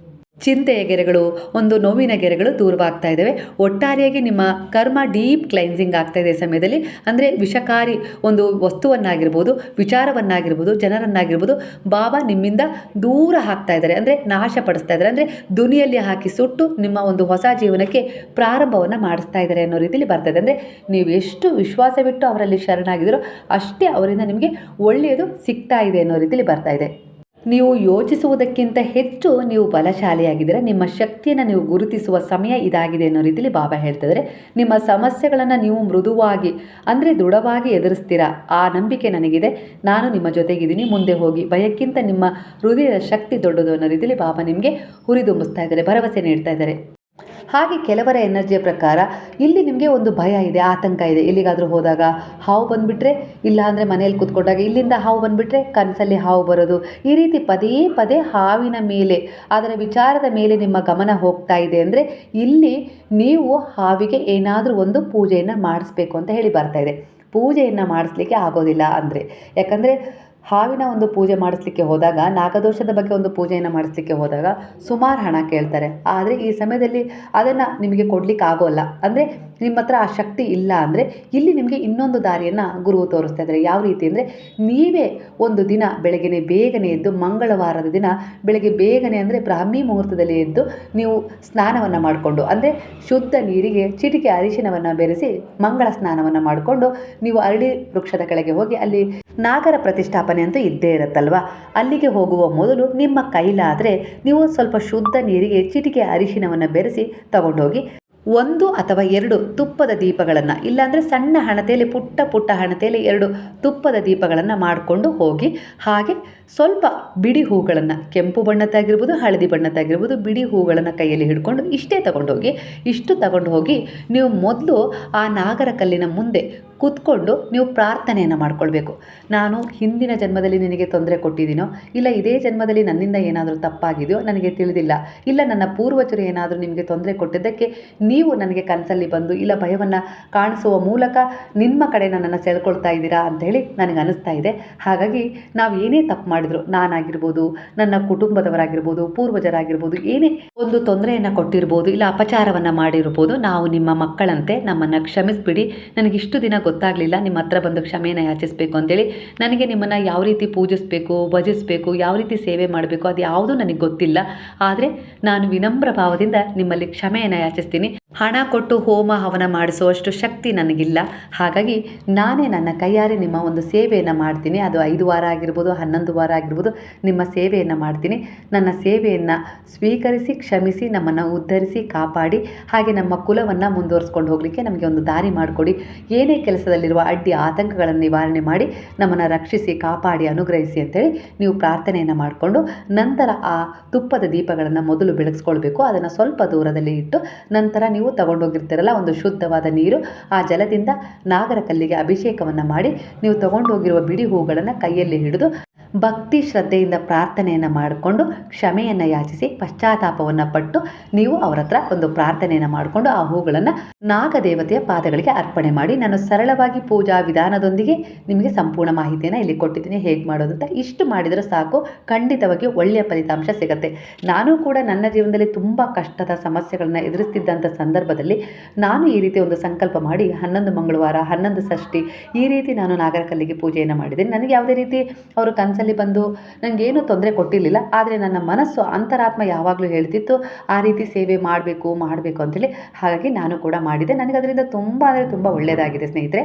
ಚಿಂತೆಯ ಗೆರೆಗಳು, ಒಂದು ನೋವಿನ ಗೆರೆಗಳು ದೂರವಾಗ್ತಾ ಇದ್ದಾವೆ. ಒಟ್ಟಾರೆಯಾಗಿ ನಿಮ್ಮ ಕರ್ಮ ಡೀಪ್ ಕ್ಲೈನ್ಸಿಂಗ್ ಆಗ್ತಾ ಇದೆ ಸಮಯದಲ್ಲಿ. ಅಂದರೆ ವಿಷಕಾರಿ ಒಂದು ವಸ್ತುವನ್ನಾಗಿರ್ಬೋದು, ವಿಚಾರವನ್ನಾಗಿರ್ಬೋದು, ಜನರನ್ನಾಗಿರ್ಬೋದು ಬಾಬಾ ನಿಮ್ಮಿಂದ ದೂರ ಹಾಕ್ತಾ ಇದ್ದಾರೆ. ಅಂದರೆ ನಾಶಪಡಿಸ್ತಾ ಇದ್ದಾರೆ. ಅಂದರೆ ದುನಿಯಲ್ಲಿ ಹಾಕಿ ಸುಟ್ಟು ನಿಮ್ಮ ಒಂದು ಹೊಸ ಜೀವನಕ್ಕೆ ಪ್ರಾರಂಭವನ್ನು ಮಾಡಿಸ್ತಾ ಇದ್ದಾರೆ ಅನ್ನೋ ರೀತಿಯಲ್ಲಿ ಬರ್ತದೆ. ಅಂದರೆ ನೀವು ಎಷ್ಟು ವಿಶ್ವಾಸವಿಟ್ಟು ಅವರಲ್ಲಿ ಶರಣಾಗಿದ್ದೀರೋ ಅಷ್ಟೇ ಅವರಿಂದ ನಿಮಗೆ ಒಳ್ಳೆಯದು ಸಿಗ್ತಾ ಇದೆ ಅನ್ನೋ ರೀತಿಯಲ್ಲಿ ಬರ್ತಾ ಇದೆ. ನೀವು ಯೋಚಿಸುವುದಕ್ಕಿಂತ ಹೆಚ್ಚು ನೀವು ಬಲಶಾಲಿಯಾಗಿದ್ದೀರಾ. ನಿಮ್ಮ ಶಕ್ತಿಯನ್ನು ನೀವು ಗುರುತಿಸುವ ಸಮಯ ಇದಾಗಿದೆ ಅನ್ನೋ ರೀತಿಯಲ್ಲಿ ಬಾಬಾ ಹೇಳ್ತಿದ್ದಾರೆ. ನಿಮ್ಮ ಸಮಸ್ಯೆಗಳನ್ನು ನೀವು ಮೃದುವಾಗಿ ಅಂದರೆ ದೃಢವಾಗಿ ಎದುರಿಸ್ತೀರಾ. ಆ ನಂಬಿಕೆ ನನಗಿದೆ. ನಾನು ನಿಮ್ಮ ಜೊತೆಗಿದ್ದೀನಿ, ಮುಂದೆ ಹೋಗಿ. ಭಯಕ್ಕಿಂತ ನಿಮ್ಮ ಹೃದಯದ ಶಕ್ತಿ ದೊಡ್ಡದು ಅನ್ನೋ ರೀತಿಯಲ್ಲಿ ಬಾಬಾ ನಿಮಗೆ ಹುರಿದುಂಬಿಸ್ತಾ ಇದ್ದಾರೆ, ಭರವಸೆ ನೀಡ್ತಾ ಇದ್ದಾರೆ. ಹಾಗೆ ಕೆಲವರ ಎನರ್ಜಿಯ ಪ್ರಕಾರ ಇಲ್ಲಿ ನಿಮಗೆ ಒಂದು ಭಯ ಇದೆ, ಆತಂಕ ಇದೆ. ಎಲ್ಲಿಗಾದರೂ ಹೋದಾಗ ಹಾವು ಬಂದುಬಿಟ್ರೆ, ಇಲ್ಲ ಅಂದರೆ ಮನೆಯಲ್ಲಿ ಕೂತ್ಕೊಂಡಾಗ ಇಲ್ಲಿಂದ ಹಾವು ಬಂದುಬಿಟ್ರೆ ಕನಸಲ್ಲಿ ಹಾವು ಬರೋದು, ಈ ರೀತಿ ಪದೇ ಪದೇ ಹಾವಿನ ಮೇಲೆ, ಅದರ ವಿಚಾರದ ಮೇಲೆ ನಿಮ್ಮ ಗಮನ ಹೋಗ್ತಾ ಇದೆ. ಅಂದರೆ ಇಲ್ಲಿ ನೀವು ಹಾವಿಗೆ ಏನಾದರೂ ಒಂದು ಪೂಜೆಯನ್ನು ಮಾಡಿಸ್ಬೇಕು ಅಂತ ಹೇಳಿ ಬರ್ತಾ ಇದೆ. ಪೂಜೆಯನ್ನು ಮಾಡಿಸ್ಲಿಕ್ಕೆ ಆಗೋದಿಲ್ಲ ಅಂದರೆ, ಯಾಕಂದರೆ ಹಾವಿನ ಒಂದು ಪೂಜೆ ಮಾಡಿಸ್ಲಿಕ್ಕೆ ಹೋದಾಗ, ನಾಗದೋಷದ ಬಗ್ಗೆ ಒಂದು ಪೂಜೆಯನ್ನು ಮಾಡಿಸ್ಲಿಕ್ಕೆ ಹೋದಾಗ ಸುಮಾರು ಹಣ ಕೇಳ್ತಾರೆ. ಆದರೆ ಈ ಸಮಯದಲ್ಲಿ ಅದನ್ನು ನಿಮಗೆ ಕೊಡ್ಲಿಕ್ಕೆ ಆಗೋಲ್ಲ. ಅಂದರೆ ನಿಮ್ಮ ಹತ್ರ ಆ ಶಕ್ತಿ ಇಲ್ಲ ಅಂದರೆ ಇಲ್ಲಿ ನಿಮಗೆ ಇನ್ನೊಂದು ದಾರಿಯನ್ನು ಗುರುವು ತೋರಿಸ್ತಾ ಇದ್ದಾರೆ. ಯಾವ ರೀತಿ ಅಂದರೆ, ನೀವೇ ಒಂದು ದಿನ ಬೆಳಗ್ಗೆ ಬೇಗನೆ ಎದ್ದು, ಮಂಗಳವಾರದ ದಿನ ಬೆಳಗ್ಗೆ ಬೇಗನೆ ಅಂದರೆ ಬ್ರಾಹ್ಮಿ ಮುಹೂರ್ತದಲ್ಲಿ ಎದ್ದು ನೀವು ಸ್ನಾನವನ್ನು ಮಾಡಿಕೊಂಡು, ಅಂದರೆ ಶುದ್ಧ ನೀರಿಗೆ ಚಿಟಿಕೆ ಅರಿಶಿನವನ್ನು ಬೆರೆಸಿ ಮಂಗಳ ಸ್ನಾನವನ್ನು ಮಾಡಿಕೊಂಡು ನೀವು ಅರಳಿ ವೃಕ್ಷದ ಕೆಳಗೆ ಹೋಗಿ, ಅಲ್ಲಿ ನಾಗರ ಪ್ರತಿಷ್ಠಾಪನೆ ಅಂತೂ ಇದ್ದೇ ಇರುತ್ತಲ್ವ, ಅಲ್ಲಿಗೆ ಹೋಗುವ ಮೊದಲು ನಿಮ್ಮ ಕೈಲಾದರೆ ನೀವು ಸ್ವಲ್ಪ ಶುದ್ಧ ನೀರಿಗೆ ಚಿಟಿಕೆ ಅರಿಶಿನವನ್ನು ಬೆರೆಸಿ ತಗೊಂಡೋಗಿ 1 ಅಥವಾ 2 ತುಪ್ಪದ ದೀಪಗಳನ್ನು, ಇಲ್ಲಾಂದರೆ ಸಣ್ಣ ಹಣತೆಯಲ್ಲಿ ಪುಟ್ಟ ಹಣತೆಯಲ್ಲಿ 2 ತುಪ್ಪದ ದೀಪಗಳನ್ನು ಮಾಡಿಕೊಂಡು ಹೋಗಿ, ಹಾಗೆ ಸ್ವಲ್ಪ ಬಿಡಿ ಹೂಗಳನ್ನು, ಕೆಂಪು ಬಣ್ಣದ್ದಾಗಿರ್ಬೋದು ಹಳದಿ ಬಣ್ಣದ್ದಾಗಿರ್ಬೋದು, ಬಿಡಿ ಹೂಗಳನ್ನು ಕೈಯಲ್ಲಿ ಹಿಡ್ಕೊಂಡು ಇಷ್ಟೇ ತಗೊಂಡೋಗಿ, ಇಷ್ಟು ತಗೊಂಡು ಹೋಗಿ ನೀವು ಮೊದಲು ಆ ನಾಗರ ಕಲ್ಲಿನ ಮುಂದೆ ಕೂತ್ಕೊಂಡು ನೀವು ಪ್ರಾರ್ಥನೆಯನ್ನು ಮಾಡ್ಕೊಳ್ಬೇಕು. ನಾನು ಹಿಂದಿನ ಜನ್ಮದಲ್ಲಿ ನಿನಗೆ ತೊಂದರೆ ಕೊಟ್ಟಿದ್ದೀನೋ, ಇಲ್ಲ ಇದೇ ಜನ್ಮದಲ್ಲಿ ನನ್ನಿಂದ ಏನಾದರೂ ತಪ್ಪಾಗಿದೆಯೋ ನನಗೆ ತಿಳಿದಿಲ್ಲ, ಇಲ್ಲ ನನ್ನ ಪೂರ್ವಜರು ಏನಾದರೂ ನಿಮಗೆ ತೊಂದರೆ ಕೊಟ್ಟಿದ್ದಕ್ಕೆ ನೀವು ನನಗೆ ಕನಸಲ್ಲಿ ಬಂದು ಇಲ್ಲ ಭಯವನ್ನು ಕಾಣಿಸುವ ಮೂಲಕ ನಿಮ್ಮ ಕಡೆ ನನ್ನನ್ನು ಸೆಳ್ಕೊಳ್ತಾ ಇದ್ದೀರಾ ಅಂಥೇಳಿ ನನಗೆ ಅನಿಸ್ತಾ ಇದೆ. ಹಾಗಾಗಿ ನಾವು ಏನೇ ತಪ್ಪು ಮಾಡಿದ್ರು, ನಾನಾಗಿರ್ಬೋದು, ನನ್ನ ಕುಟುಂಬದವರಾಗಿರ್ಬೋದು, ಪೂರ್ವಜರಾಗಿರ್ಬೋದು, ಏನೇ ಒಂದು ತೊಂದರೆಯನ್ನು ಕೊಟ್ಟಿರ್ಬೋದು, ಇಲ್ಲ ಅಪಚಾರವನ್ನು ಮಾಡಿರ್ಬೋದು, ನಾವು ನಿಮ್ಮ ಮಕ್ಕಳಂತೆ ನಮ್ಮನ್ನು ಕ್ಷಮಿಸಿಬಿಡಿ. ನನಗಿಷ್ಟು ದಿನ ಗೊತ್ತಾಗಲಿಲ್ಲ ನಿಮ್ಮ ಹತ್ರ ಬಂದು ಕ್ಷಮೆಯನ್ನು ಯಾಚಿಸಬೇಕು ಅಂತೇಳಿ. ನನಗೆ ನಿಮ್ಮನ್ನು ಯಾವ ರೀತಿ ಪೂಜಿಸಬೇಕು, ಭಜಿಸಬೇಕು, ಯಾವ ರೀತಿ ಸೇವೆ ಮಾಡಬೇಕು ಅದು ಯಾವುದೂ ನನಗೆ ಗೊತ್ತಿಲ್ಲ. ಆದರೆ ನಾನು ವಿನಮ್ರ ಭಾವದಿಂದ ನಿಮ್ಮಲ್ಲಿ ಕ್ಷಮೆಯನ್ನು ಯಾಚಿಸ್ತೀನಿ. ಹಣ ಕೊಟ್ಟು ಹೋಮ ಹವನ ಮಾಡಿಸುವಷ್ಟು ಶಕ್ತಿ ನನಗಿಲ್ಲ. ಹಾಗಾಗಿ ನಾನೇ ನನ್ನ ಕೈಯಾರೆ ನಿಮ್ಮ ಒಂದು ಸೇವೆಯನ್ನು ಮಾಡ್ತೀನಿ. ಅದು 5 ವಾರ ಆಗಿರ್ಬೋದು, 11 ವಾರ ಆಗಿರ್ಬೋದು, ನಿಮ್ಮ ಸೇವೆಯನ್ನು ಮಾಡ್ತೀನಿ. ನನ್ನ ಸೇವೆಯನ್ನು ಸ್ವೀಕರಿಸಿ, ಕ್ಷಮಿಸಿ, ನಮ್ಮನ್ನು ಉದ್ಧರಿಸಿ, ಕಾಪಾಡಿ, ಹಾಗೆ ನಮ್ಮ ಕುಲವನ್ನು ಮುಂದುವರಿಸ್ಕೊಂಡು ಹೋಗಲಿಕ್ಕೆ ನಮಗೆ ಒಂದು ದಾರಿ ಮಾಡಿಕೊಡಿ. ಏನೇ ಕೆಲಸದಲ್ಲಿರುವ ಅಡ್ಡಿ ಆತಂಕಗಳನ್ನು ನಿವಾರಣೆ ಮಾಡಿ ನಮ್ಮನ್ನು ರಕ್ಷಿಸಿ, ಕಾಪಾಡಿ, ಅನುಗ್ರಹಿಸಿ ಅಂತೇಳಿ ನೀವು ಪ್ರಾರ್ಥನೆಯನ್ನು ಮಾಡಿಕೊಂಡು, ನಂತರ ಆ ತುಪ್ಪದ ದೀಪಗಳನ್ನು ಮೊದಲು ಬೆಳಗಿಸ್ಕೊಳ್ಬೇಕು. ಅದನ್ನು ಸ್ವಲ್ಪ ದೂರದಲ್ಲಿ ಇಟ್ಟು ನಂತರ ನೀವು ತಗೊಂಡೋಗಿರ್ತೀರಲ್ಲ ಒಂದು ಶುದ್ಧವಾದ ನೀರು, ಆ ಜಲದಿಂದ ನಾಗರ ಕಲ್ಲಿಗೆ ಅಭಿಷೇಕವನ್ನು ಮಾಡಿ ನೀವು ತಗೊಂಡೋಗಿರುವ ಬಿಡಿ ಹೂಗಳನ್ನು ಕೈಯಲ್ಲಿ ಹಿಡಿದು ಭಕ್ತಿ ಶ್ರದ್ಧೆಯಿಂದ ಪ್ರಾರ್ಥನೆಯನ್ನು ಮಾಡಿಕೊಂಡು ಕ್ಷಮೆಯನ್ನು ಯಾಚಿಸಿ ಪಶ್ಚಾತ್ತಾಪವನ್ನು ಪಟ್ಟು ನೀವು ಅವರ ಹತ್ರ ಒಂದು ಪ್ರಾರ್ಥನೆಯನ್ನು ಮಾಡಿಕೊಂಡು ಆ ಹೂಗಳನ್ನು ನಾಗದೇವತೆಯ ಪಾದಗಳಿಗೆ ಅರ್ಪಣೆ ಮಾಡಿ. ನಾನು ಸರಳವಾಗಿ ಪೂಜಾ ವಿಧಾನದೊಂದಿಗೆ ನಿಮಗೆ ಸಂಪೂರ್ಣ ಮಾಹಿತಿಯನ್ನು ಇಲ್ಲಿ ಕೊಟ್ಟಿದ್ದೀನಿ, ಹೇಗೆ ಮಾಡೋದು ಅಂತ. ಇಷ್ಟು ಮಾಡಿದರೆ ಸಾಕು, ಖಂಡಿತವಾಗಿ ಒಳ್ಳೆಯ ಫಲಿತಾಂಶ ಸಿಗುತ್ತೆ. ನಾನು ಕೂಡ ನನ್ನ ಜೀವನದಲ್ಲಿ ತುಂಬ ಕಷ್ಟದ ಸಮಸ್ಯೆಗಳನ್ನು ಎದುರಿಸ್ತಿದ್ದಂಥ ಸಂದರ್ಭದಲ್ಲಿ ನಾನು ಈ ರೀತಿ ಒಂದು ಸಂಕಲ್ಪ ಮಾಡಿ 11 ಮಂಗಳವಾರ, 11 ಷಷ್ಠಿ ಈ ರೀತಿ ನಾನು ನಾಗರ ಕಲ್ಲಿಗೆ ಪೂಜೆಯನ್ನು ಮಾಡಿದ್ದೇನೆ. ನನಗೆ ಯಾವುದೇ ರೀತಿ ಅವರು ಕನಸಲ್ಲಿ ಬಂದು ನನಗೇನು ತೊಂದರೆ ಕೊಟ್ಟಿರಲಿಲ್ಲ. ಆದರೆ ನನ್ನ ಮನಸ್ಸು, ಅಂತರಾತ್ಮ ಯಾವಾಗಲೂ ಹೇಳ್ತಿತ್ತು ಆ ರೀತಿ ಸೇವೆ ಮಾಡಬೇಕು ಅಂಥೇಳಿ. ಹಾಗಾಗಿ ನಾನು ಕೂಡ ಮಾಡಿದೆ. ನನಗೆ ಅದರಿಂದ ತುಂಬ ಅಂದರೆ ತುಂಬ ಒಳ್ಳೆಯದಾಗಿದೆ ಸ್ನೇಹಿತರೆ.